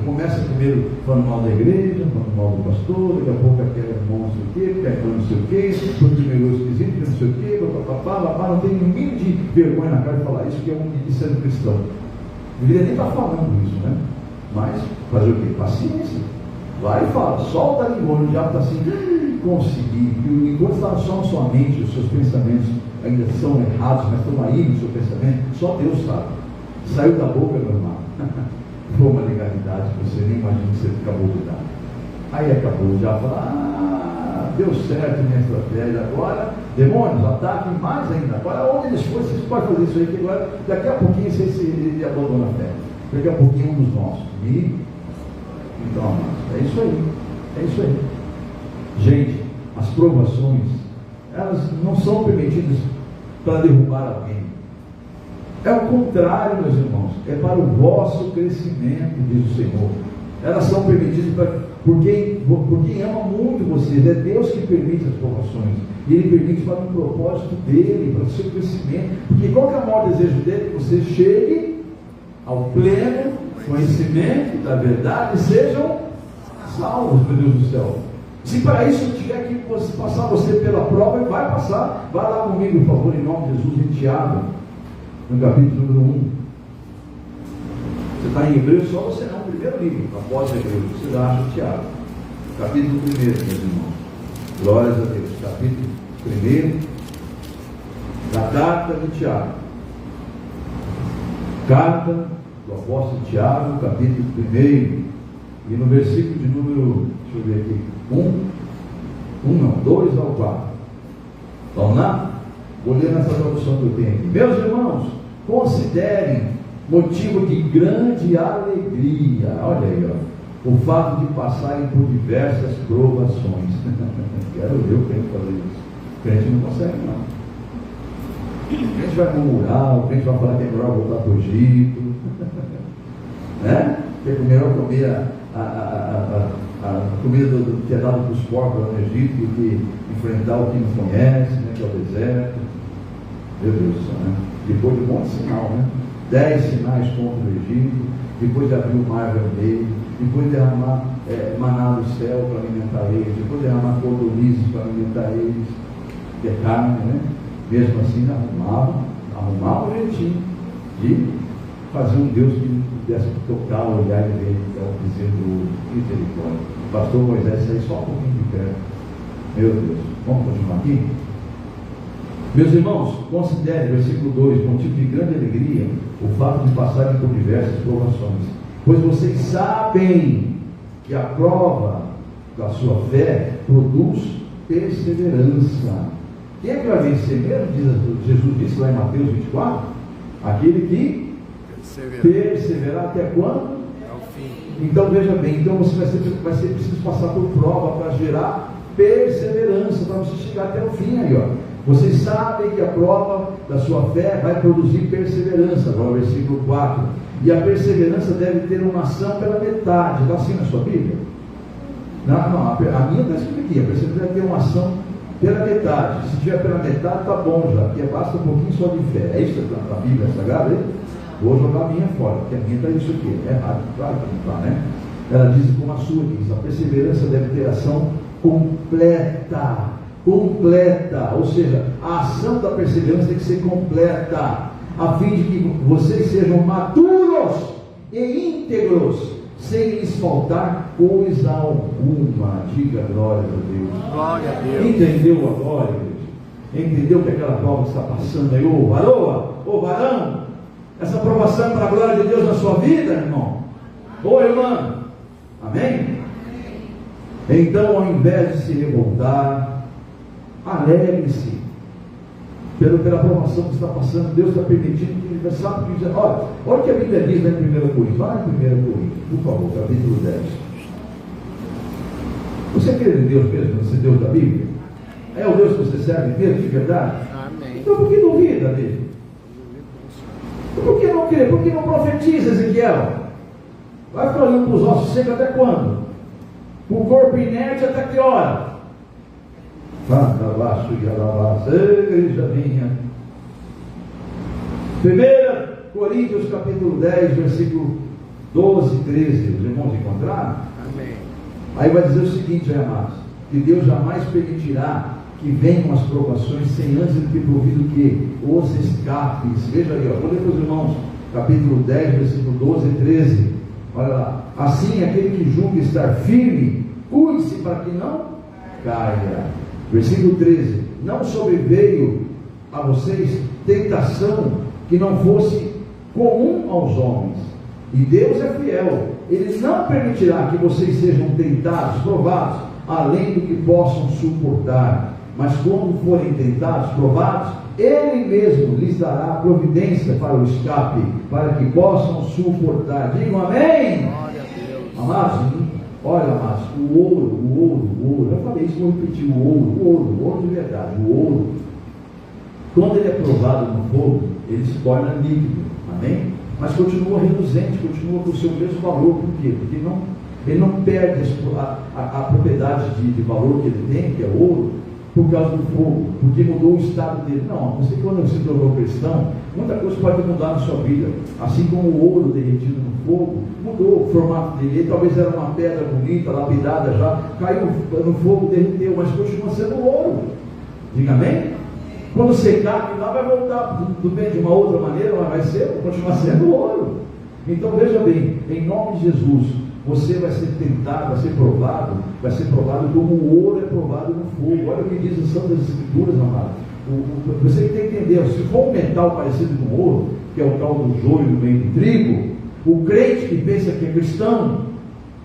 Começa primeiro falando mal da igreja, falando mal do pastor, daqui a pouco aquele irmão não sei o quê, porque aquele não sei o quê, porque melhorou esquisito, porque não sei o quê, papapá, não tem nenhum de vergonha na cara de falar isso, que é um de sendo cristão. Não deveria nem estar falando isso, né? Mas fazer o quê? Paciência. Vai e fala, solta a língua, o diabo está assim, consegui. E enquanto está só na sua mente, os seus pensamentos ainda são errados, mas estão aí no seu pensamento, só Deus sabe. Saiu da boca, meu irmão. Foi uma legalidade que você nem imagina que você acabou de dar. Aí acabou, o diabo fala, deu certo minha estratégia, agora, demônios, ataquem mais ainda. Agora, onde eles forem, vocês podem fazer isso aí, que agora, daqui a pouquinho ele abandona a fé. Daqui a pouquinho um dos nossos. Então, amados, é isso aí. Gente, as provações, elas não são permitidas para derrubar alguém. É o contrário, meus irmãos, é para o vosso crescimento, diz o Senhor. Elas são permitidas por quem ama muito vocês. É Deus que permite as provações. E Ele permite para um propósito dele, para o seu crescimento. Porque qual que é o maior desejo dele? Que você chegue ao pleno conhecimento da verdade e sejam salvos, meu Deus do céu. Se para isso eu tiver que passar você pela prova, ele vai passar. Vai lá comigo, por favor, em nome de Jesus, em Tiago, no capítulo número 1. Você está em Hebreus, só você não, o primeiro livro, após Hebreus, você acha Tiago, capítulo 1, meus irmãos. Glórias a Deus. Capítulo 1 da carta de Tiago. Carta do apóstolo Tiago, capítulo 1, e no versículo de número, deixa eu ver aqui, 2 ao 4. Vamos lá? Vou ler nessa tradução que eu tenho aqui. Meus irmãos, considerem motivo de grande alegria, olha aí, ó, o fato de passarem por diversas provações. Quero ver o crente fazer isso. O crente não consegue, não. O crente vai murmurar, o crente vai falar que é melhor voltar para o Egito, né? Que é melhor comer a comida que é dada para os porcos lá no Egito do que enfrentar o que não conhece, né? Que é o deserto. Meu Deus do céu, né? Depois de um monte de sinal, né? 10 sinais contra o Egito, depois de abrir o mar vermelho, depois de derramar maná do céu para alimentar eles, depois de derramar codornizes para alimentar eles, que é carne, né? Mesmo assim arrumavam um jeitinho de fazer um Deus que pudesse tocar, olhar e ver, que é o bezerro do misericórdia. O pastor Moisés saiu só um pouquinho de perto. Meu Deus, vamos continuar aqui? Meus irmãos, considere, versículo 2, motivo de grande alegria, o fato de passarem por diversas provações, pois vocês sabem que a prova da sua fé produz perseverança. Quem é que vai vencer mesmo? Jesus disse lá em Mateus 24, aquele que perseverar até quando? Ao fim. Então veja bem, então você vai ser preciso passar por prova para gerar perseverança, para você chegar até o fim aí, ó. Vocês sabem que a prova da sua fé vai produzir perseverança. Agora o versículo 4. E a perseverança deve ter uma ação pela metade. Está assim na sua Bíblia? Não, a minha está escrito aqui. A perseverança deve ter uma ação pela metade. Se tiver pela metade, está bom já, porque basta um pouquinho só de fé. É isso a Bíblia Sagrada? Hein? Vou jogar a minha fora, porque a minha está isso aqui. É errado, claro que não está, né? Ela diz como a sua diz: a perseverança deve ter ação completa. Completa, ou seja, a ação da perseverança tem que ser completa, a fim de que vocês sejam maduros e íntegros, sem lhes faltar coisa alguma. Diga glória a Deus. Glória a Deus. Entendeu agora, igreja? Entendeu que aquela prova está passando aí? Ô varoa, ô varão, essa provação é para a glória de Deus na sua vida, irmão? Ô irmã, amém? Então, ao invés de se revoltar, alegre-se pela provação que está passando. Deus está permitindo que ele sabe que diz. Olha o que a Bíblia diz lá em 1 Coríntios. Vai lá em 1 Coríntios, por favor, capítulo 10. Você crê em Deus mesmo, esse Deus da Bíblia? É o Deus que você serve mesmo, de verdade? Amém. Então por que duvida dele? Por que não crê? Por que não profetiza, Ezequiel? Vai ficar olhando para os ossos secos até quando? O corpo inerte até que hora? Abaixo e alabaço, igreja minha. 1 Coríntios capítulo 10, versículo 12 e 13. Os irmãos encontraram? Amém. Aí vai dizer o seguinte, amados: que Deus jamais permitirá que venham as provações sem antes ter provido que os escapes. Veja aí, ó, vou ler para os irmãos, capítulo 10, versículo 12 e 13. Olha lá: assim aquele que julga estar firme, cuide-se para que não caia. Versículo 13: não sobreveio a vocês tentação que não fosse comum aos homens, e Deus é fiel, Ele não permitirá que vocês sejam tentados, provados, além do que possam suportar, mas quando forem tentados, provados, Ele mesmo lhes dará a providência para o escape, para que possam suportar. Digam amém? Glória a Deus. Amados, olha, amados, o ouro, eu falei isso, vou repetir: o ouro de verdade, o ouro, quando ele é provado no fogo, ele se torna líquido, amém? Mas continua reluzente, continua com o seu mesmo valor. Por quê? Porque ele não perde a propriedade de valor que ele tem, que é ouro, por causa do fogo, porque mudou o estado dele. Não, você, quando se tornou cristão, muita coisa pode mudar na sua vida, assim como o ouro derretido no fogo mudou o formato dele. Ele talvez era uma pedra bonita, lapidada já, caiu no fogo, derreteu, mas continua sendo ouro. Diga amém? Quando secar, lá vai voltar tudo bem de uma outra maneira, mas vai continuar sendo ouro. Então veja bem, em nome de Jesus, você vai ser tentado, vai ser provado como o ouro é provado no fogo. Olha o que diz as Santas Escrituras, amado. Você tem que entender: se for um metal parecido com ouro, que é o tal do joio no meio do trigo, o crente que pensa que é cristão,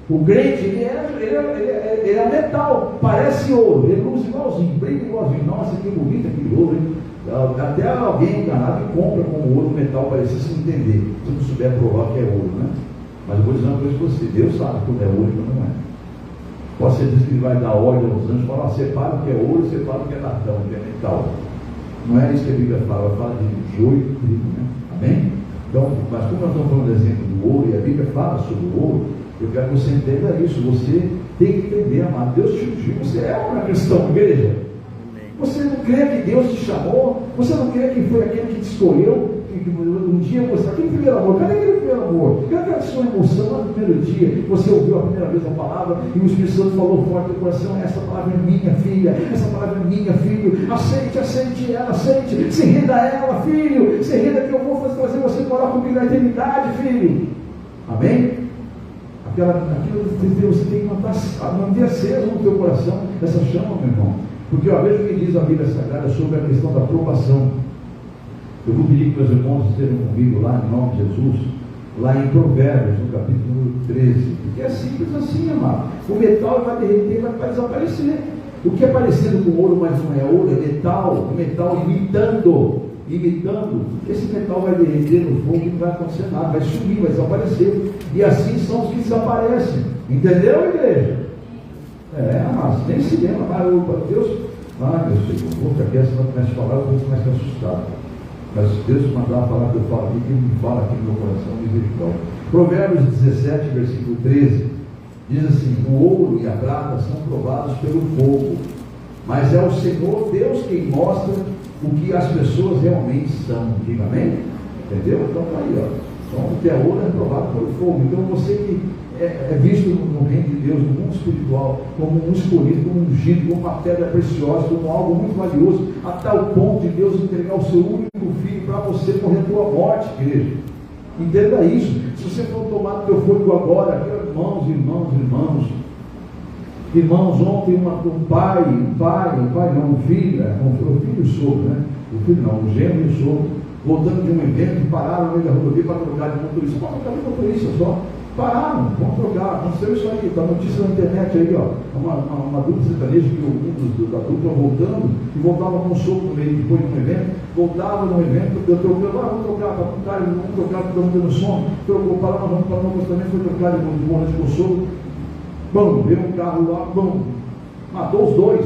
o crente, ele é metal, parece ouro, ele usa igualzinho, brilha igualzinho. Nossa, que bonito aquele ouro, hein? Até alguém enganado compra como ouro metal parecido, se entender, se não souber provar que é ouro, né? Mas eu vou dizer uma coisa para você: Deus sabe quando é ouro e quando não é. Pode ser disso que ele vai dar ordem aos anjos, falar: separa o que é ouro, separa o que é latão, o que é metal. Não é isso que a Bíblia fala, ela fala de joio e trigo, né? Amém? Então, mas como nós estamos falando do exemplo do ouro, e a Bíblia fala sobre o ouro, eu quero que você entenda isso. Você tem que entender, amado. Deus te ungiu, você é uma cristão, igreja. Você não crê que Deus te chamou? Você não crê que foi aquele que te escolheu? Que um dia você, aquele primeiro amor, cadê aquele primeiro amor? Cadê a sua emoção lá no primeiro dia? Você ouviu a primeira vez a palavra e o Espírito Santo falou forte no coração: essa palavra é minha, filha, essa palavra é minha, filho, aceite ela, aceite, se renda a ela, filho, se renda que eu vou fazer você morar comigo na eternidade, filho. Amém? aquilo você tem que manter acesa no teu coração essa chama, meu irmão. Porque veja o que diz a Bíblia Sagrada sobre a questão da provação. Eu vou pedir que meus irmãos estejam comigo lá, em nome de Jesus, lá em Provérbios, no capítulo 13. Porque é simples assim, amado. O metal vai derreter, vai desaparecer. O que é parecido com ouro, mas não é ouro, é metal. O metal imitando. Esse metal vai derreter no fogo e não vai acontecer nada, vai sumir, vai desaparecer. E assim são os que desaparecem. Entendeu, igreja? Mas nem se lembra, Deus, meu Senhor, vou ficar aqui, senão começa a falar, eu vou começar a assustar. Mas se Deus mandar falar que eu falo aqui, que Ele me fala aqui no meu coração, misericórdia. Provérbios 17, versículo 13, diz assim: o ouro e a prata são provados pelo fogo, mas é o Senhor Deus quem mostra o que as pessoas realmente são. Diga amém? Entendeu? Então está aí, Então o que é ouro é provado pelo fogo. Então você que é visto no reino de Deus, no mundo espiritual, como um escolhido, como um ungido, como uma pedra preciosa, como algo muito valioso, a tal ponto de Deus entregar o seu único filho para você morrer a tua morte, igreja. Entenda isso. Se você for tomar o teu fôlego agora, irmãos, ontem um filho e o sogro, né? O filho não, o genro e o sogro, voltando de um evento, pararam no meio da rodovia para trocar de motorista. Pode trocar de motorista só. Pararam, vamos trocar. Aconteceu isso aí, está notícia na internet aí, uma dupla sertaneja que um da dupla voltando, e voltava com um sogro no meio, depois de um evento, voltava no evento, eu trocando, vamos trocar, vamos trocar, todo mundo dando som, trocou, paramos, vamos para o novo também, foi trocar de volante com o sogro. Bom, veio um carro lá, bom, matou os dois.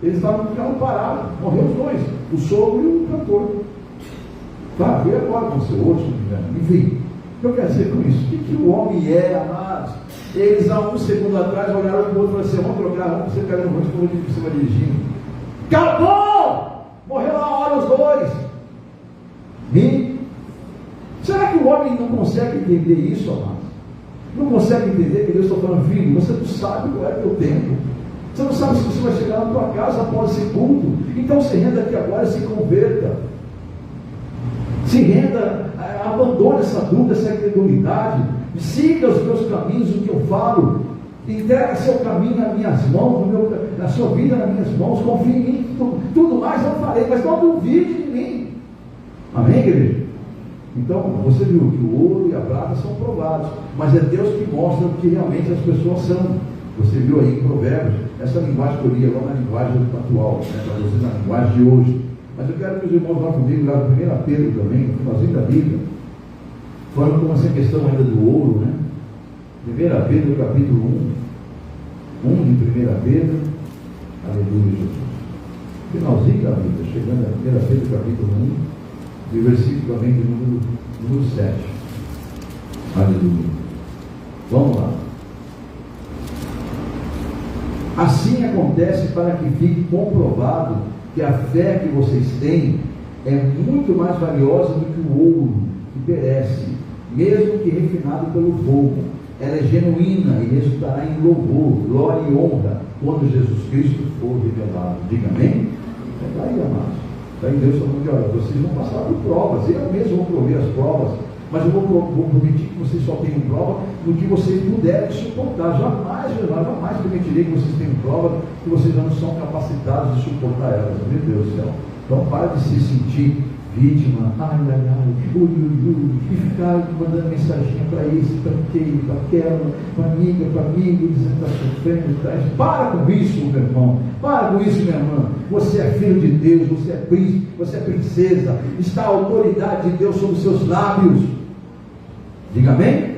Eles estavam no carro parado, morreu os dois, o sogro e o cantor. Tá, veio agora com o seu outro, enfim. O que eu quero dizer com isso? O que o homem amados? Eles há um segundo atrás olharam para o outro e falaram assim: vamos trocar, vamos você pegar no rosto como você vai dirigindo. Acabou! Morreu na hora os dois. E será que o homem não consegue entender isso, amados? Não consegue entender que Deus está falando: filho, você não sabe qual é o teu tempo. Você não sabe se você vai chegar na tua casa após esse culto. Então se renda aqui agora e se converta. Se renda, abandone essa dúvida, essa incredulidade. Siga os meus caminhos, o que eu falo. Entrega seu caminho nas minhas mãos, a sua vida nas minhas mãos. Confie em mim. Tudo mais eu farei, mas não duvide de mim. Amém, igreja? Então, você viu que o ouro e a prata são provados, mas é Deus que mostra o que realmente as pessoas são. Você viu aí em Provérbios, essa linguagem que eu li agora na linguagem atual, traduzindo na linguagem de hoje. Mas eu quero que os irmãos vá comigo lá no 1 Pedro também, no finalzinho da Bíblia, falando com essa questão ainda do ouro, né? 1 Pedro capítulo 1 de 1 Pedro, aleluia, Jesus. Finalzinho da Bíblia, chegando a 1 Pedro capítulo 1, e versículo também de número 7. Aleluia. Vamos lá. Assim acontece para que fique comprovado que a fé que vocês têm é muito mais valiosa do que o ouro que perece, mesmo que refinado pelo fogo. Ela é genuína e resultará em louvor, glória e honra quando Jesus Cristo for revelado. Diga amém? Está aí, amados. Está aí Deus falando que, olha, vocês vão passar por provas, eu mesmo vou prover as provas, mas eu vou prometer que vocês só tenham prova do que vocês puderem suportar. Jamais permitirei que vocês tenham prova que vocês não são capacitados de suportar elas. Meu Deus do céu. Então para de se sentir vítima, e ficar mandando mensaginha para esse, para aquele, para aquela, para amiga, para amigo, dizendo que está sofrendo. Para com isso, meu irmão. Para com isso, minha irmã. Você é filho de Deus, você é príncipe, você é princesa. Está a autoridade de Deus sobre os seus lábios. Diga amém?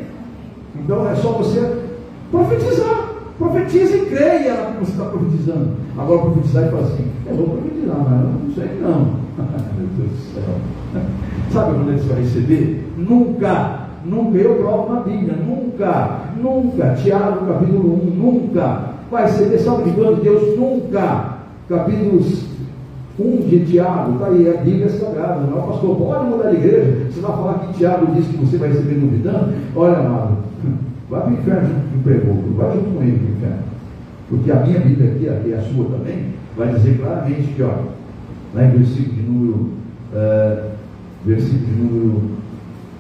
Então é só você profetizar. Profetiza e creia no que você está profetizando. Agora profetizar e falar assim: eu vou profetizar, mas eu não sei não. Meu Deus do céu. Sabe quando você vai receber? Nunca, eu provo na Bíblia, nunca, Tiago capítulo 1, nunca vai receber, sabe de quando? Deus nunca, capítulos 1 de Tiago, está aí, a Bíblia é sagrada, não é? Pastor, pode mudar de igreja, você vai falar que Tiago disse que você vai receber duvidando? Olha, amado, vai para o inferno junto com o pregoso, vai junto com ele para o inferno, porque a minha Bíblia aqui, e a sua também, vai dizer claramente que, ó, lá em versículo de número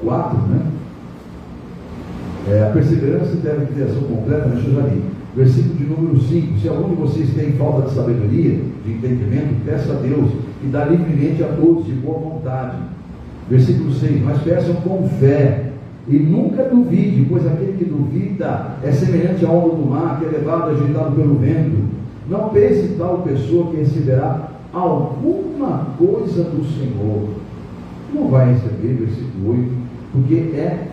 4, né? A perseverança deve ter ação completa, deixa eu já li. Versículo de número 5. Se algum de vocês tem falta de sabedoria, de entendimento, peça a Deus, e dá livremente a todos, de boa vontade. Versículo 6. Mas peçam com fé, e nunca duvide, pois aquele que duvida é semelhante à onda do mar, que é levado e agitado pelo vento. Não pense tal pessoa que receberá alguma coisa do Senhor. Não vai receber, versículo 8, porque é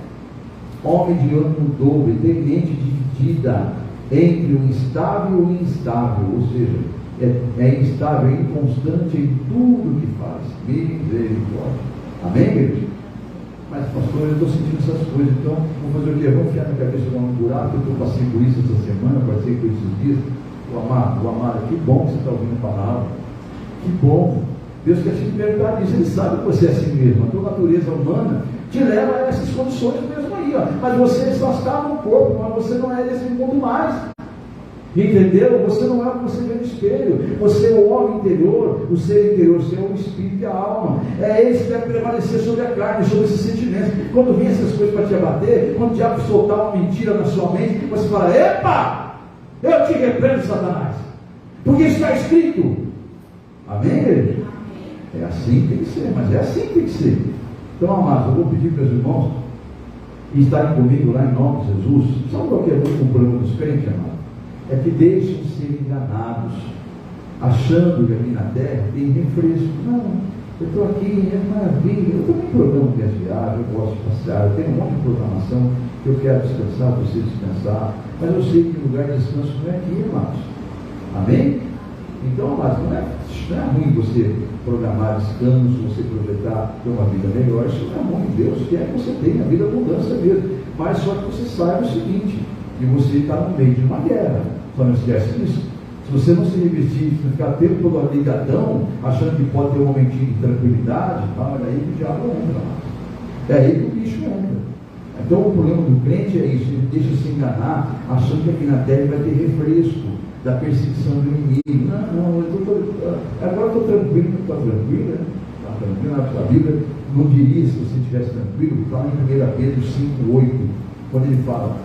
homem de ânimo dobro, e tem mente dividida entre o estável e o instável, ou seja, é instável, é inconstante em tudo que faz. Misericórdia. Amém, igreja? Mas, pastor, eu estou sentindo essas coisas, então vou fazer o quê? Vamos ficar na cabeça do homem curado, porque eu passei por isso essa semana, passei por esses dias. O amado, que bom que você está ouvindo a palavra. Que bom. Deus quer te libertar disso, Ele sabe que você é assim mesmo. A tua natureza humana te leva a essas condições mesmo aí, ó. Mas você só está no corpo, mas você não é desse mundo mais. Entendeu? Você não é o que você vê no espelho. Você é o homem interior, o ser interior, você é o espírito e a alma. É esse que deve prevalecer sobre a carne, sobre esses sentimentos. Quando vem essas coisas para te abater, quando o diabo soltar uma mentira na sua mente, você fala: epa! Eu te repreendo, Satanás, porque está escrito. Amém, igreja? É assim que tem que ser, mas é assim que tem que ser. Então, amados, eu vou pedir para os irmãos estarem comigo lá em nome de Jesus. Sabe qual que é muito o problema dos crentes, amados? É que deixam de ser enganados, achando que aqui na terra tem refresco. Não, eu estou aqui, é maravilha. Eu também programo minhas viagens, eu gosto de passear, eu tenho um monte de programação que eu quero descansar, eu preciso descansar, mas eu sei que o lugar de descanso não é aqui, amados. Amém? Então, amados, não é ruim você programar descanso, você projetar ter uma vida melhor. Isso não é ruim. Deus quer que você tenha a vida abundância mesmo, mas só que você saiba o seguinte, que você está no meio de uma guerra. Só não esquece disso. Se você não se revestir, se ficar o tempo todo ligadão, achando que pode ter um momentinho de tranquilidade, olha aí que o diabo entra. É aí que o bicho entra. Então o problema do crente é isso, ele deixa se enganar, achando que aqui na terra vai ter refresco da perseguição do inimigo. Não, agora eu estou tranquilo, está tranquilo, né? Está tranquilo, a Bíblia não diria se você estivesse tranquilo, fala em 1 Pedro 5,8, quando ele fala,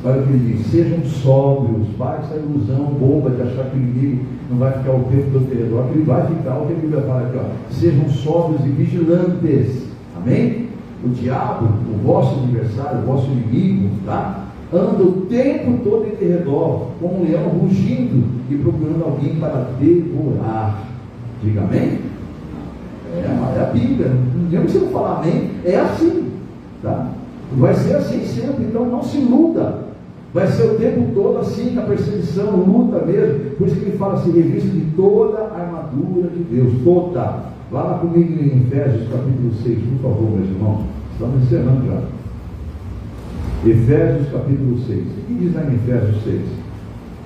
olha o que ele diz: sejam sóbrios, para essa ilusão boba de achar que o inimigo não vai ficar o tempo do teu redor, que ele vai ficar, o que a Bíblia fala aqui, ó, sejam sóbrios e vigilantes. Amém? O diabo, o vosso adversário, o vosso inimigo, tá? Anda o tempo todo em teu redor, como um leão rugindo e procurando alguém para devorar. Diga amém? É a Bíblia. Mesmo que você não falar amém, é assim, tá? Vai ser assim sempre, então não se iluda. Vai ser o tempo todo assim, na perseguição, luta mesmo. Por isso que ele fala assim: revista de toda a armadura de Deus, toda. Vá lá comigo em Efésios capítulo 6, por favor, meus irmãos. Estamos encerrando já. Efésios capítulo 6. O que diz lá em Efésios 6?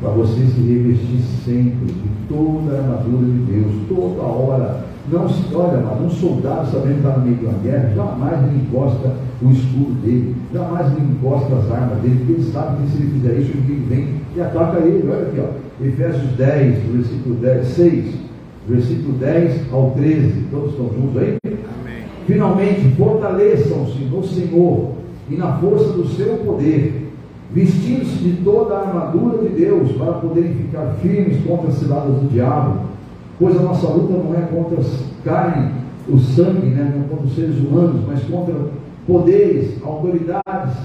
Para você se revestir sempre de toda a armadura de Deus, toda hora. Não se olha, mas um soldado, sabendo que está no meio de uma guerra, jamais ele encosta o escudo dele, jamais ele encosta as armas dele, porque ele sabe que se ele fizer isso, o inimigo vem e ataca ele. Olha aqui, ó, Efésios 10, versículo 10, 6, versículo 10 ao 13. Todos estão juntos aí? Amém. Finalmente, fortaleçam-se no Senhor e na força do seu poder, vestindo-se de toda a armadura de Deus, para poderem ficar firmes contra as ciladas do diabo. Pois a nossa luta não é contra a carne, o sangue, né? Não é contra os seres humanos, mas contra poderes, autoridades,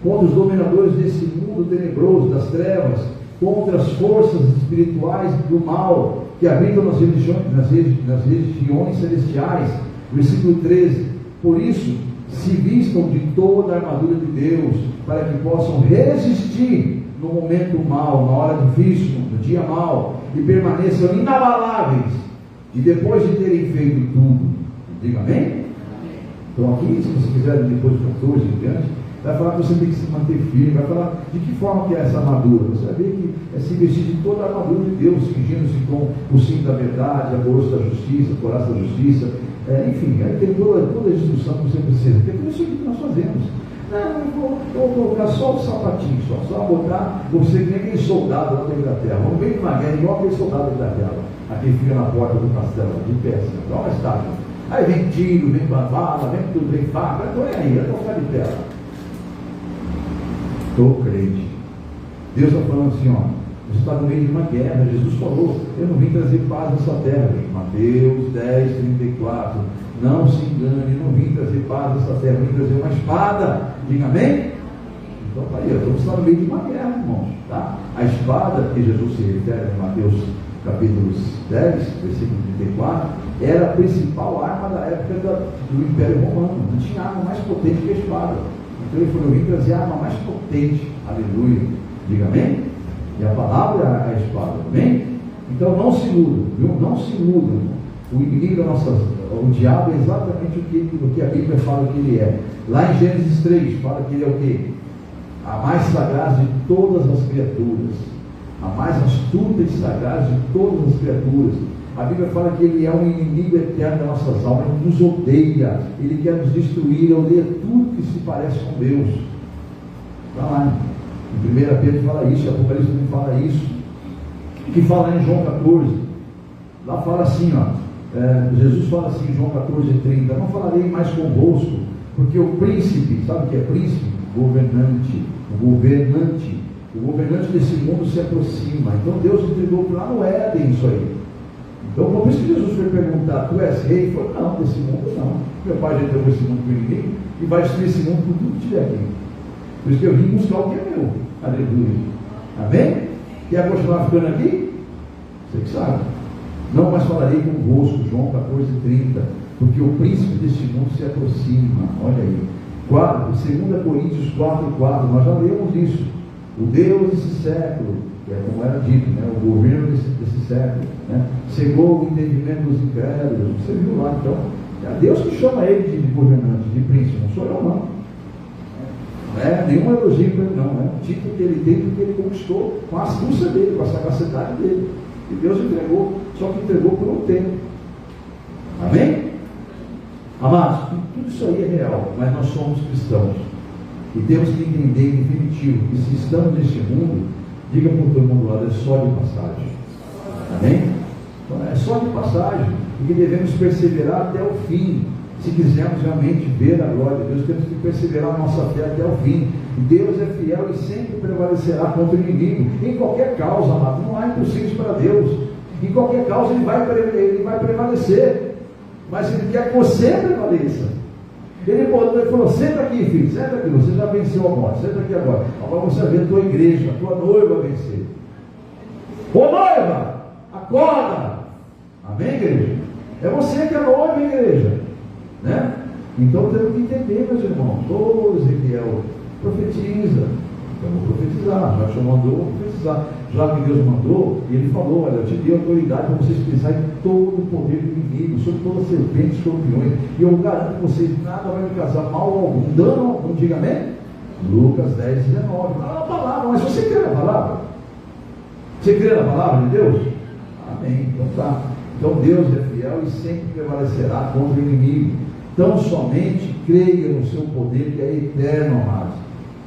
contra os dominadores desse mundo tenebroso, das trevas, contra as forças espirituais do mal que habitam nas regiões celestiais. Versículo 13: por isso, se vistam de toda a armadura de Deus, para que possam resistir no momento mau, na hora difícil, no dia mau, e permaneçam inabaláveis, e depois de terem feito tudo. Diga amém? Então aqui, se você quiser, depois de 14 em diante, vai falar que você tem que se manter firme, vai falar de que forma que é essa armadura. Você vai ver que é se vestir de toda a armadura de Deus, fingindo-se com o cinto da verdade, a coroa da justiça, a coraça da justiça, enfim, aí tem toda a instrução que você precisa, que é isso que nós fazemos. Não, eu vou colocar só o sapatinho, só botar você que nem aquele soldado lá da Inglaterra. Vamos ver uma guerra igual aquele soldado da Inglaterra, aquele fica na porta do castelo, de pé, assim, igual uma estátua. Aí vem tiro, vem bala, vem tudo, vem faca, então é aí, eu vou ficar de pé lá. Sou crente. Deus está falando assim, ó, você está no meio de uma guerra. Jesus falou, eu não vim trazer paz nessa terra. Mateus 10, 34. Não se engane, não vim trazer paz nessa terra, vim trazer uma espada. Diga amém? Então está aí, estamos no meio de uma guerra, irmãos. Tá? A espada que Jesus se refere em Mateus capítulo 10, versículo 34, era a principal arma da época do Império Romano. Não tinha arma mais potente que a espada. Então ele falou, eu vim trazer a arma mais potente. Aleluia. Diga amém? E a palavra é a espada. Amém? Então não se iludam, viu? Não se iludam. O inimigo o diabo é exatamente o que a Bíblia fala que ele é. Lá em Gênesis 3, fala que ele é o quê? A mais sagaz de todas as criaturas. A mais astuta e sagaz de todas as criaturas. A Bíblia fala que ele é um inimigo eterno das nossas almas, ele nos odeia, ele quer nos destruir, ele odeia tudo que se parece com Deus. Está lá, em 1 Pedro fala isso, Apocalipse também fala isso, que fala em João 14, lá fala assim, ó, Jesus fala assim em João 14:30, não falarei mais convosco, porque o príncipe, sabe o que é príncipe? Governante desse mundo se aproxima. Então Deus entregou lá no Éden isso aí. Então por isso que Jesus foi perguntar, tu és rei? Ele falou, não, desse mundo não. Meu pai já entregou esse mundo para o inimigo e vai destruir esse mundo por tudo que tiver aqui. Por isso que eu vim buscar o que é meu. Aleluia. Amém? Quer continuar ficando aqui? Você que sabe. Não mais falarei convosco, João 14:30, porque o príncipe deste mundo se aproxima. Olha aí. 2 Coríntios 4:4, nós já lemos isso. O Deus desse século, que é como era dito, né? O governo desse século, né? Cegou o entendimento dos incrédulos. Você viu lá, então, é Deus que chama ele de governante, de príncipe, não sou eu não. Não é nenhum elogio para ele não, é um título que ele tem porque ele conquistou com a astúcia dele, com a sagacidade dele. E Deus entregou, só que entregou por um tempo. Amém? Amados, tudo isso aí é real, mas nós somos cristãos. E temos que entender em definitivo que se estamos neste mundo, diga para todo mundo lá, é só de passagem. Amém? Então, é só de passagem. E que devemos perseverar até o fim. Se quisermos realmente ver a glória de Deus, temos que perseverar a nossa fé até o fim. Deus é fiel e sempre prevalecerá contra o inimigo. Em qualquer causa, amado, não há impossíveis para Deus. Em qualquer causa ele vai prevalecer. Mas ele quer que você prevaleça. Ele falou, senta aqui, filho, senta aqui, você já venceu a morte, senta aqui agora. Agora você vai ver a tua igreja, a tua noiva vencer. Ô noiva, acorda! Amém, igreja? É você que é noiva, igreja. Né? Então temos que entender, meus irmãos. Ô Ezequiel, profetiza. Eu vou profetizar, já te mandou, vou profetizar. Já que Deus mandou, e ele falou, olha, eu te dei autoridade para vocês pisarem todo o poder do inimigo, sobre todas as serpentes e escorpiões, e eu garanto que vocês nada vai me causar mal algum, dano algum, diga amém? Lucas 10:19, a palavra, mas você crê na palavra? Você crê na palavra de Deus? Amém, então tá. Então Deus é fiel e sempre prevalecerá contra o inimigo. Então somente creia no seu poder que é eterno, amados.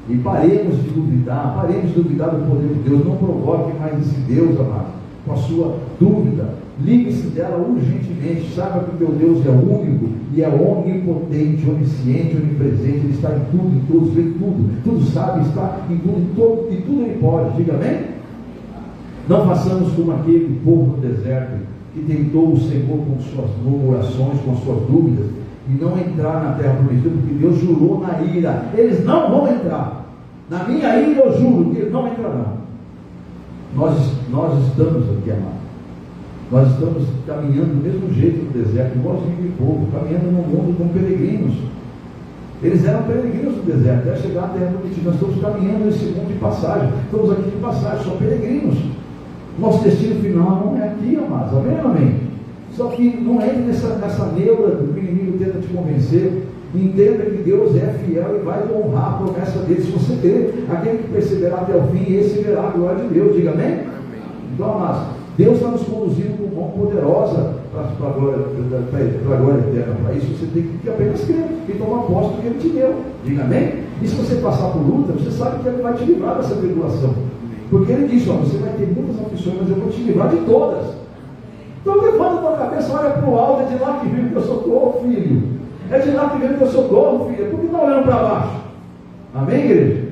E paremos de duvidar do poder de Deus. Não provoque mais esse Deus, amado, com a sua dúvida. Livre-se dela urgentemente. Saiba que o teu Deus é único e é onipotente, onisciente, onipresente. Ele está em tudo, em todos, vê tudo sabe, está em tudo, e tudo ele pode. Diga amém? Não façamos como aquele povo no deserto que tentou o Senhor com suas murmurações, com suas dúvidas, e não entrar na terra prometida, porque Deus jurou na ira, eles não vão entrar. Na minha ira eu juro que eles não entrarão. Nós estamos aqui, amado. Nós estamos caminhando do mesmo jeito no deserto, igualzinho de povo, caminhando no mundo como peregrinos. Eles eram peregrinos no deserto, até chegar à terra prometida. Nós estamos caminhando nesse mundo de passagem. Estamos aqui de passagem, só peregrinos. Nosso destino final não é aqui, amados. Amém ou amém? Só que não entre nessa neura que o inimigo tenta te convencer. Entenda que Deus é fiel e vai honrar a promessa dele. Se você crer, aquele que perseverar até o fim, esse verá a glória de Deus. Diga amém? Então, amados, Deus está nos conduzindo com mão poderosa para a glória eterna. Para isso você tem que apenas crer e tomar posse do que Ele te deu. Diga amém? E se você passar por luta, você sabe que Ele vai te livrar dessa tribulação. Porque Ele disse, você vai ter muitas aflições, mas eu vou te livrar de todas. Então levanta a tua cabeça, olha para o alto, é de lá que vem o teu socorro, filho. É de lá que vem o teu socorro, filho. Por que está olhando para baixo? Amém, igreja?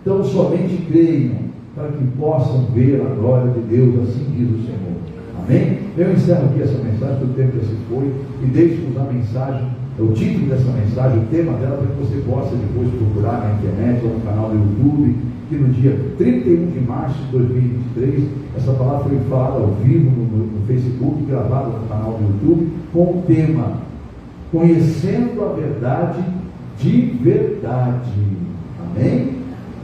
Então somente creiam, para que possam ver a glória de Deus, assim diz o Senhor. Amém? Eu encerro aqui essa mensagem, o tempo já se foi, e deixo-vos a mensagem, o título dessa mensagem, o tema dela, para que você possa depois procurar na internet ou no canal do YouTube, que no dia 31 de março de 2023, essa palavra foi falada ao vivo no Facebook, gravada no canal do YouTube, com o tema Conhecendo a Verdade de Verdade. Amém?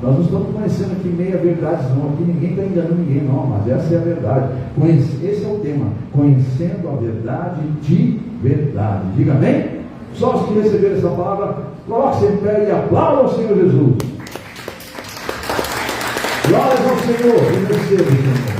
Nós não estamos conhecendo aqui meia verdade, não. Aqui ninguém está enganando ninguém, não. Mas essa é a verdade. Esse é o tema. Conhecendo a verdade de verdade. Diga amém? Só os que receberam essa palavra, coloque-se em pé e aplauda ao Senhor Jesus. Glórias ao Senhor. Eu recebo, Senhor.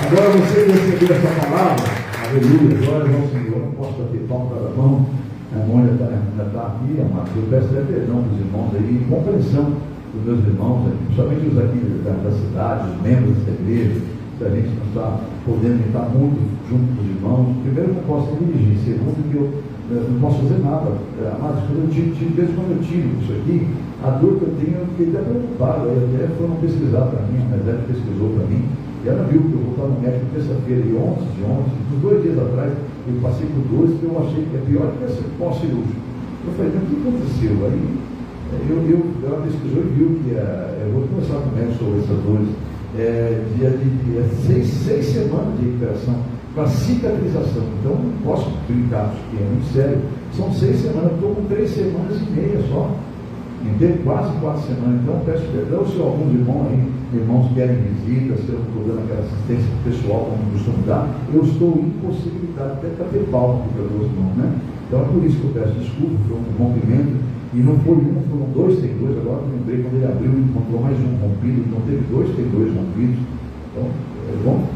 Agora você que recebeu essa palavra, aleluia, glórias ao Senhor. Eu não posso bater palma para a mão. A irmã ainda está aqui, amado. Eu peço até perdão dos irmãos aí, compreensão dos meus irmãos, principalmente os aqui da cidade, os membros dessa igreja. Se a gente não está podendo estar muito junto com os irmãos, primeiro, eu não posso dirigir, segundo, que eu não posso fazer nada. Mas desde quando eu tiro isso aqui, a dor que eu tenho, eu fiquei até preocupado. Aí até foram pesquisar para mim, a Medete pesquisou para mim, e ela viu que eu vou estar no médico terça-feira e ontem, uns 2 dias atrás, eu passei por 2 que eu achei que é pior que esse pós-cirúrgico. Eu falei, mas o que aconteceu? Aí ela pesquisou e viu que eu vou conversar com o médico sobre essas dores. Seis semanas de recuperação para cicatrização. Então não posso brincar, porque é muito sério. São 6 semanas, eu estou com 3 semanas e meia só. Entende? Quase 4 semanas. Então peço perdão se alguns irmãos querem visita, se eu não estou dando aquela assistência pessoal como costumo dar, eu estou impossibilitado até para ter palma aqui para os irmãos, né? Então é por isso que eu peço desculpa, foi um rompimento. E não foi um, foram 2 tendões. Agora eu lembrei, quando ele abriu, ele encontrou mais um rompido, não teve 2 tendões rompidos. Então,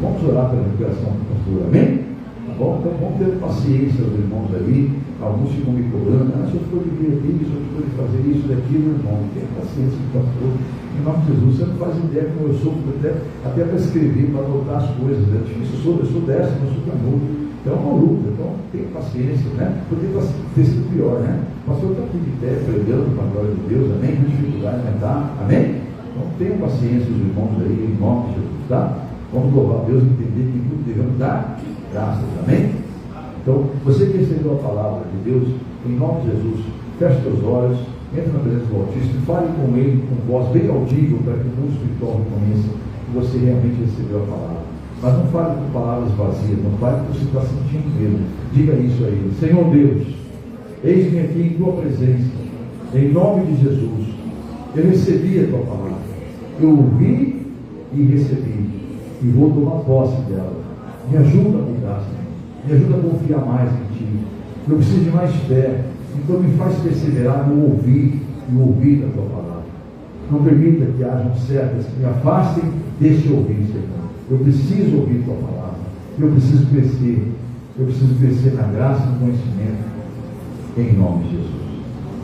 vamos orar pela recuperação do pastor, amém? Tá bom? Então vamos ter paciência, os irmãos aí. Alguns ficam me cobrando, se eu for de vir aqui, se eu for de fazer isso, daquilo, irmão, tenha paciência com o pastor. Em nome de Jesus, você não faz ideia como eu sou, até para escrever, para anotar as coisas. É difícil, eu sou dessa, eu sou canudo. Então é uma luta, então tenha paciência, né? Poderia ter sido pior, né? O pastor está aqui de pé, pregando para a glória de Deus, amém? Com dificuldade, mas tá, amém? Então tenha paciência, os irmãos aí, em nome de Jesus, tá? Vamos louvar a Deus e entender que tudo devemos dar graças, amém? Então, você que recebeu a palavra de Deus, em nome de Jesus, feche seus olhos, entre na presença do Altíssimo, fale com ele com voz bem audível, para que o mundo espiritual reconheça que você realmente recebeu a palavra. Mas não fale com palavras vazias, não fale com o que você está sentindo mesmo. Diga isso aí: Senhor Deus, eis-me aqui em tua presença, em nome de Jesus. Eu recebi a tua palavra, eu ouvi e recebi, e vou tomar posse dela. Me ajuda a mudar, Senhor. Me ajuda a confiar mais em ti. Eu preciso de mais fé. Então me faz perseverar no ouvir e ouvir da tua palavra. Não permita que hajam setas que me afastem deste ouvir, Senhor. Eu preciso ouvir tua palavra. Eu preciso crescer. Eu preciso crescer na graça e no conhecimento. Em nome de Jesus.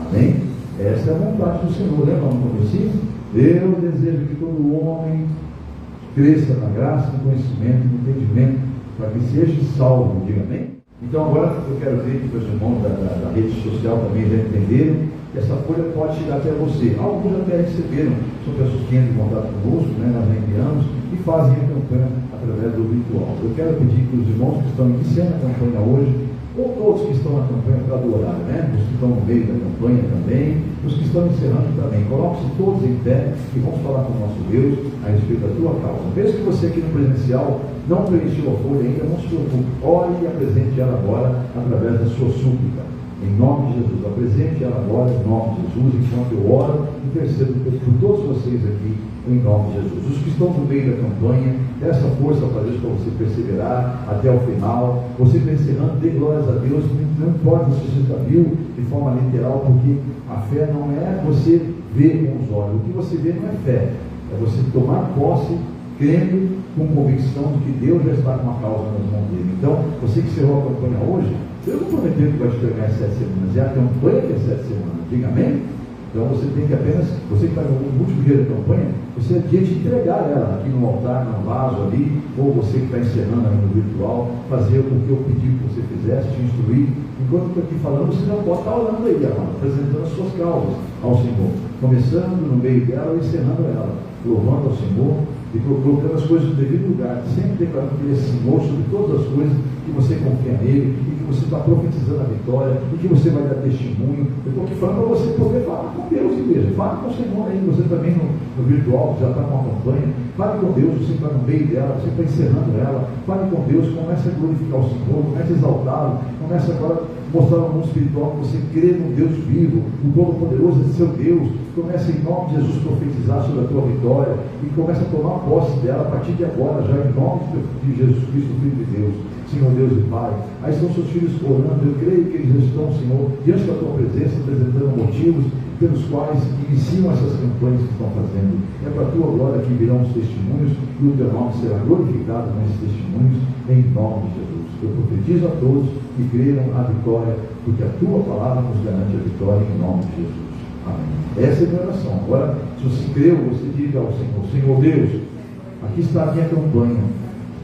Amém? Essa é a vontade do Senhor. Lembra no comecinho? Eu desejo que todo homem cresça na graça, no conhecimento, no entendimento, para que seja salvo. Diga amém? Então agora eu quero ver que os irmãos da rede social também já entenderam que essa folha pode chegar até você. Alguns até receberam, são pessoas que entram em contato conosco, né, nós enviamos e fazem a campanha através do virtual. Eu quero pedir que os irmãos que estão iniciando a campanha hoje, ou todos que estão na campanha para adorar, né, os que estão no meio da campanha também, os que estão encerrando também, coloque-se todos em pé e vamos falar com o nosso Deus a respeito da tua causa. Mesmo que você aqui no presencial não preencheu a folha ainda, não se preocupe, ore e apresente ela agora através da sua súplica. Em nome de Jesus, apresente ela agora em nome de Jesus, enquanto eu oro e intercedo por todos vocês aqui, em nome de Jesus. Os que estão no meio da campanha, essa força para Deus, para você perseverar até o final, você perseverando, dê glórias a Deus, não importa se você está viu de forma literal, porque a fé não é você ver com os olhos, o que você vê não é fé, é você tomar posse, crendo com convicção de que Deus já está com uma causa nas mãos dele. Então, você que encerrou a campanha hoje, Deus não prometeu que vai te pegar em 7 semanas, é a campanha que é 7 semanas, diga amém? Então você tem que apenas, você que está no último dia da campanha, você adiante entregar ela aqui no altar, no vaso ali, ou você que está encerrando aí no virtual, fazer o que eu pedi que você fizesse, te instruir. Enquanto eu estou aqui falando, você já pode estar orando aí, amado, apresentando as suas causas ao Senhor, começando no meio dela e encerrando ela, louvando ao Senhor e colocando as coisas no devido lugar, sempre declarando que Ele é Senhor sobre todas as coisas, que você confia nele, e que você está profetizando a vitória, e que você vai dar testemunho. Eu estou aqui falando para você poder falar com Deus, igreja. Fale com o Senhor aí, você também no virtual, já está com a campanha. Fale com Deus, você está no meio dela, você está encerrando ela. Fale com Deus, comece a glorificar o Senhor, comece a exaltá-lo, comece agora a mostrar no mundo espiritual que você crê no Deus vivo, o Todo-Poderoso é seu Deus. Comece em nome de Jesus profetizar sobre a tua vitória e comece a tomar posse dela a partir de agora, já em nome de Jesus Cristo, Filho de Deus. Senhor Deus e Pai, aí estão seus filhos orando, eu creio que eles estão, Senhor, diante da tua presença, apresentando motivos pelos quais iniciam essas campanhas que estão fazendo. É para a tua glória que virão os testemunhos e o teu nome será glorificado nesses testemunhos, em nome de Jesus. Eu profetizo a todos que creram a vitória, porque a tua palavra nos garante a vitória, em nome de Jesus. Amém. Essa é a minha oração. Agora, se você creu, você diga ao Senhor: Senhor Deus, aqui está a minha campanha,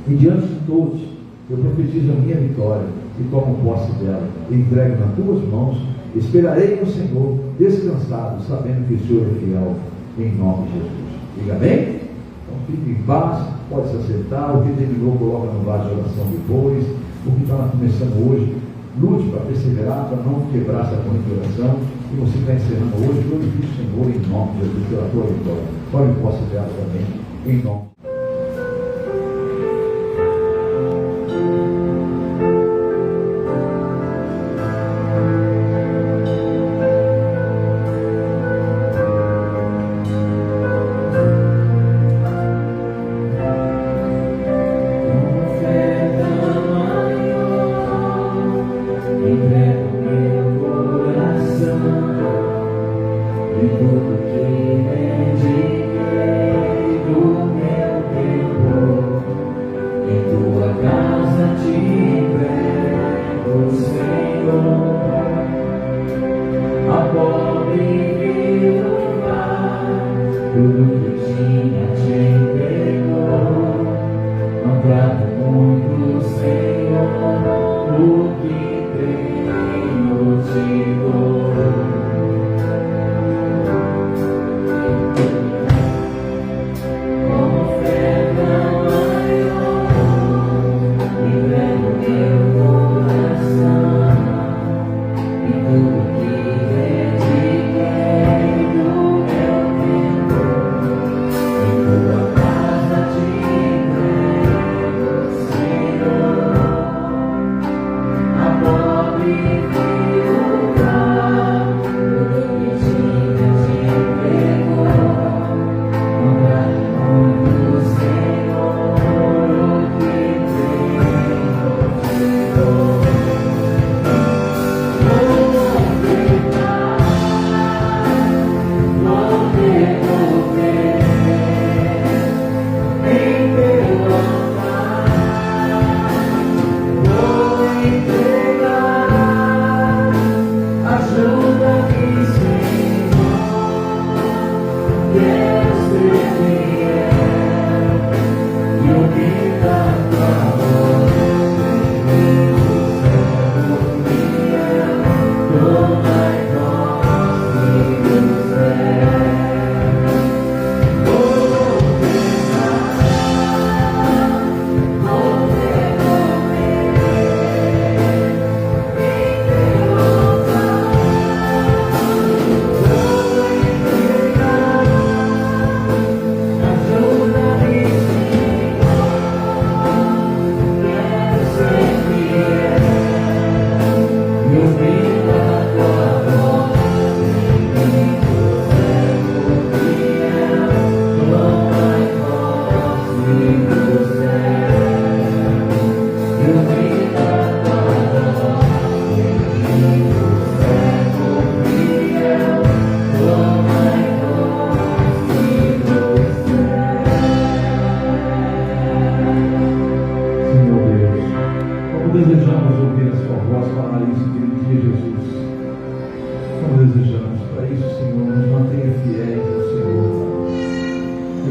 e diante de todos, eu profetizo a minha vitória e tomo posse dela, entrego nas tuas mãos, esperarei no Senhor, descansado, sabendo que o Senhor é fiel, em nome de Jesus. Diga amém? Então fique em paz, pode se acertar, o que terminou coloca no vaso de oração depois, o que está começando hoje, lute para perseverar, para não quebrar essa corrente de oração, e você está encerrando hoje, glorifique o Senhor em nome de Jesus pela tua vitória. Tome posse dela também, em nome. Tudo que me diga do meu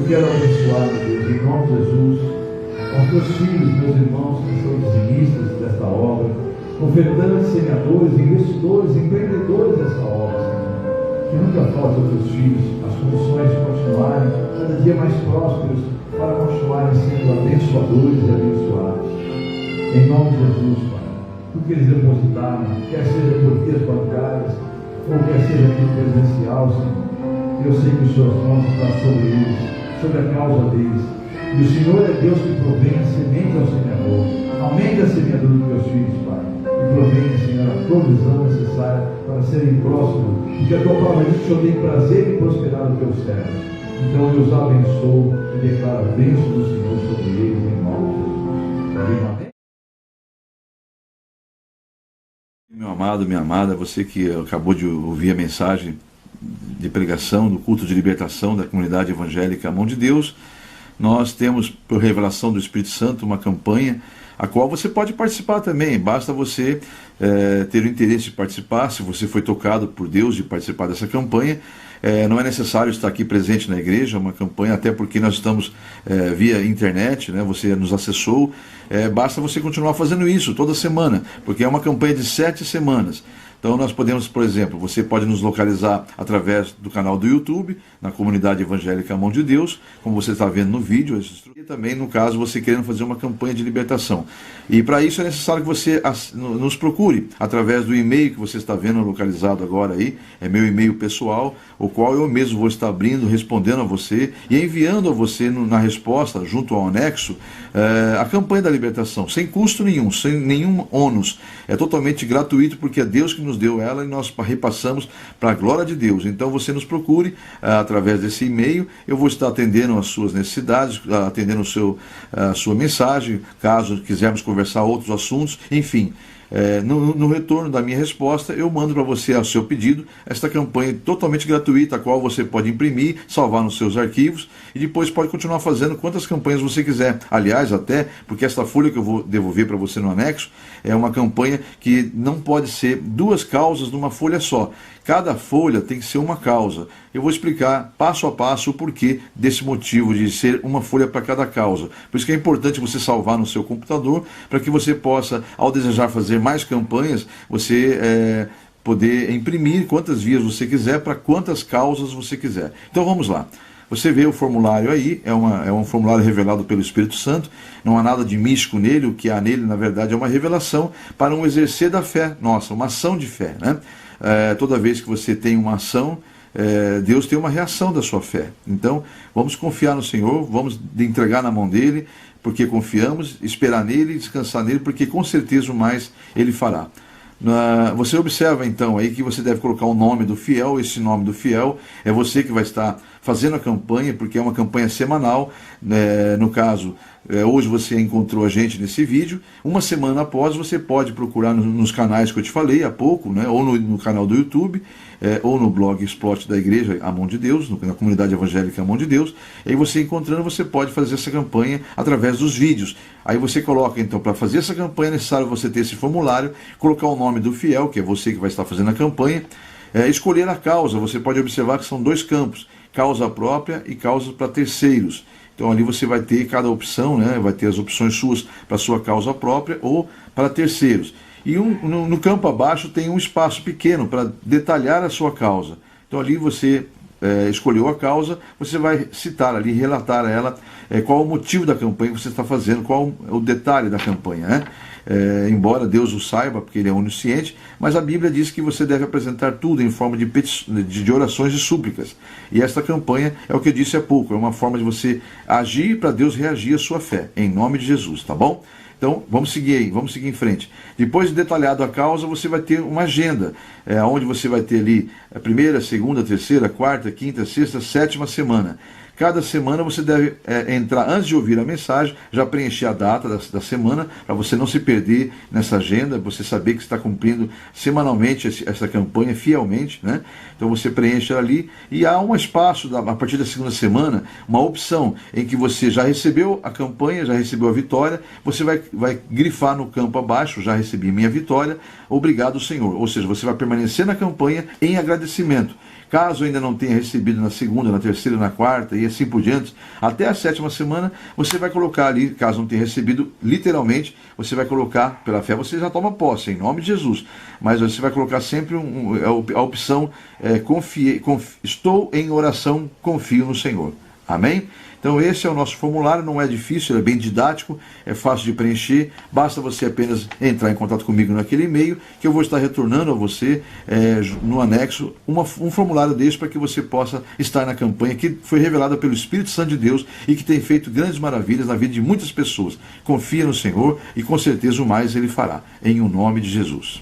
quero abençoar, meu Deus, em nome de Jesus, aos meus filhos, meus irmãos que são dizimistas desta obra, ofertantes, semeadores, investidores, empreendedores dessa obra, Senhor. Que nunca falte aos teus filhos as condições de continuarem cada dia mais prósperos para continuarem sendo abençoadores e abençoados. Em nome de Jesus, Pai, o que eles depositaram, quer seja por vias bancárias, ou quer seja aqui presencial, Senhor, eu sei que os seus mãos estão sobre eles, sobre a causa deles. E o Senhor é Deus que provém a semente ao semeador. Aumente a semeadura dos meus filhos, Pai, e provenha, Senhor, a provisão necessária para serem prósperos, porque a tua palavra diz que o Senhor tem prazer em prosperar os teus servos. Então eu os abençoo e declaro a bênção do Senhor sobre eles, em nome de Jesus. Amém. Meu amado, minha amada, você que acabou de ouvir a mensagem de pregação do culto de libertação da comunidade evangélica A Mão de Deus, nós temos, por revelação do Espírito Santo, uma campanha a qual você pode participar também. Basta você ter o interesse de participar. Se você foi tocado por Deus de participar dessa campanha, não é necessário estar aqui presente na igreja. É uma campanha, até porque nós estamos via internet, né? Você nos acessou. Basta você continuar fazendo isso toda semana, porque é uma campanha de 7 semanas. Então nós podemos, por exemplo, você pode nos localizar através do canal do YouTube, na comunidade evangélica A Mão de Deus, como você está vendo no vídeo, e também no caso você querendo fazer uma campanha de libertação. E para isso é necessário que você nos procure através do e-mail que você está vendo localizado agora aí, é meu e-mail pessoal, o qual eu mesmo vou estar abrindo, respondendo a você e enviando a você na resposta, junto ao anexo, a campanha da libertação, sem custo nenhum, sem nenhum ônus. É totalmente gratuito, porque é Deus que nos deu ela e nós repassamos para a glória de Deus. Então você nos procure através desse e-mail, eu vou estar atendendo as suas necessidades, atendendo a sua mensagem, caso quisermos conversar outros assuntos, enfim. No retorno da minha resposta, eu mando para você, ao seu pedido, esta campanha totalmente gratuita, a qual você pode imprimir, salvar nos seus arquivos e depois pode continuar fazendo quantas campanhas você quiser. Aliás, até porque esta folha que eu vou devolver para você no anexo é uma campanha que não pode ser 2 causas numa folha só. Cada folha tem que ser uma causa. Eu vou explicar passo a passo o porquê desse motivo de ser uma folha para cada causa. Por isso que é importante você salvar no seu computador, para que você possa, ao desejar fazer mais campanhas, você poder imprimir quantas vias você quiser, para quantas causas você quiser. Então vamos lá. Você vê o formulário aí, é um formulário revelado pelo Espírito Santo, não há nada de místico nele, o que há nele, na verdade, é uma revelação para um exercer da fé nossa, uma ação de fé, né? Toda vez que você tem uma ação, Deus tem uma reação da sua fé. Então, vamos confiar no Senhor, vamos entregar na mão dele, porque confiamos, esperar nele e descansar nele, porque com certeza o mais ele fará. Você observa então aí que você deve colocar o nome do fiel. Esse nome do fiel é você que vai estar fazendo a campanha, porque é uma campanha semanal. No caso, hoje você encontrou a gente nesse vídeo. Uma semana após, você pode procurar nos canais que eu te falei há pouco, né? Ou no canal do YouTube, ou no blog Explode da Igreja A Mão de Deus, na comunidade evangélica A Mão de Deus. E aí você encontrando, você pode fazer essa campanha através dos vídeos. Aí você coloca, então, para fazer essa campanha é necessário você ter esse formulário, colocar o nome do fiel, que é você que vai estar fazendo a campanha, escolher a causa. Você pode observar que são 2 campos, causa própria e causa para terceiros. Então ali você vai ter cada opção, né? Vai ter as opções suas para sua causa própria ou para terceiros. E no campo abaixo tem um espaço pequeno para detalhar a sua causa. Então ali você escolheu a causa, você vai citar ali, relatar a ela qual o motivo da campanha que você está fazendo, qual o detalhe da campanha, né? Embora Deus o saiba, porque Ele é onisciente, mas a Bíblia diz que você deve apresentar tudo em forma de orações e súplicas. E esta campanha é o que eu disse há pouco, é uma forma de você agir para Deus reagir à sua fé, em nome de Jesus, tá bom? Então, vamos seguir aí, vamos seguir em frente. Depois de detalhado a causa, você vai ter uma agenda, onde você vai ter ali a primeira, segunda, terceira, quarta, quinta, sexta, 7ª semana. Cada semana você deve entrar, antes de ouvir a mensagem, já preencher a data da semana, para você não se perder nessa agenda, você saber que está cumprindo semanalmente essa campanha fielmente, né? Então você preenche ali e há um espaço, a partir da 2ª semana, uma opção em que você já recebeu a campanha, já recebeu a vitória, você vai grifar no campo abaixo, já recebi minha vitória. obrigado, Senhor. Ou seja, você vai permanecer na campanha em agradecimento. Caso ainda não tenha recebido na segunda, na terceira, na quarta e assim por diante, até a 7ª semana, você vai colocar ali, caso não tenha recebido, literalmente, você vai colocar, pela fé, você já toma posse, em nome de Jesus. Mas você vai colocar sempre a opção, estou em oração, confio no Senhor. Amém? Então esse é o nosso formulário, não é difícil, é bem didático, é fácil de preencher, basta você apenas entrar em contato comigo naquele e-mail, que eu vou estar retornando a você no anexo um formulário desse para que você possa estar na campanha que foi revelada pelo Espírito Santo de Deus e que tem feito grandes maravilhas na vida de muitas pessoas. Confia no Senhor e com certeza o mais Ele fará, em o nome de Jesus.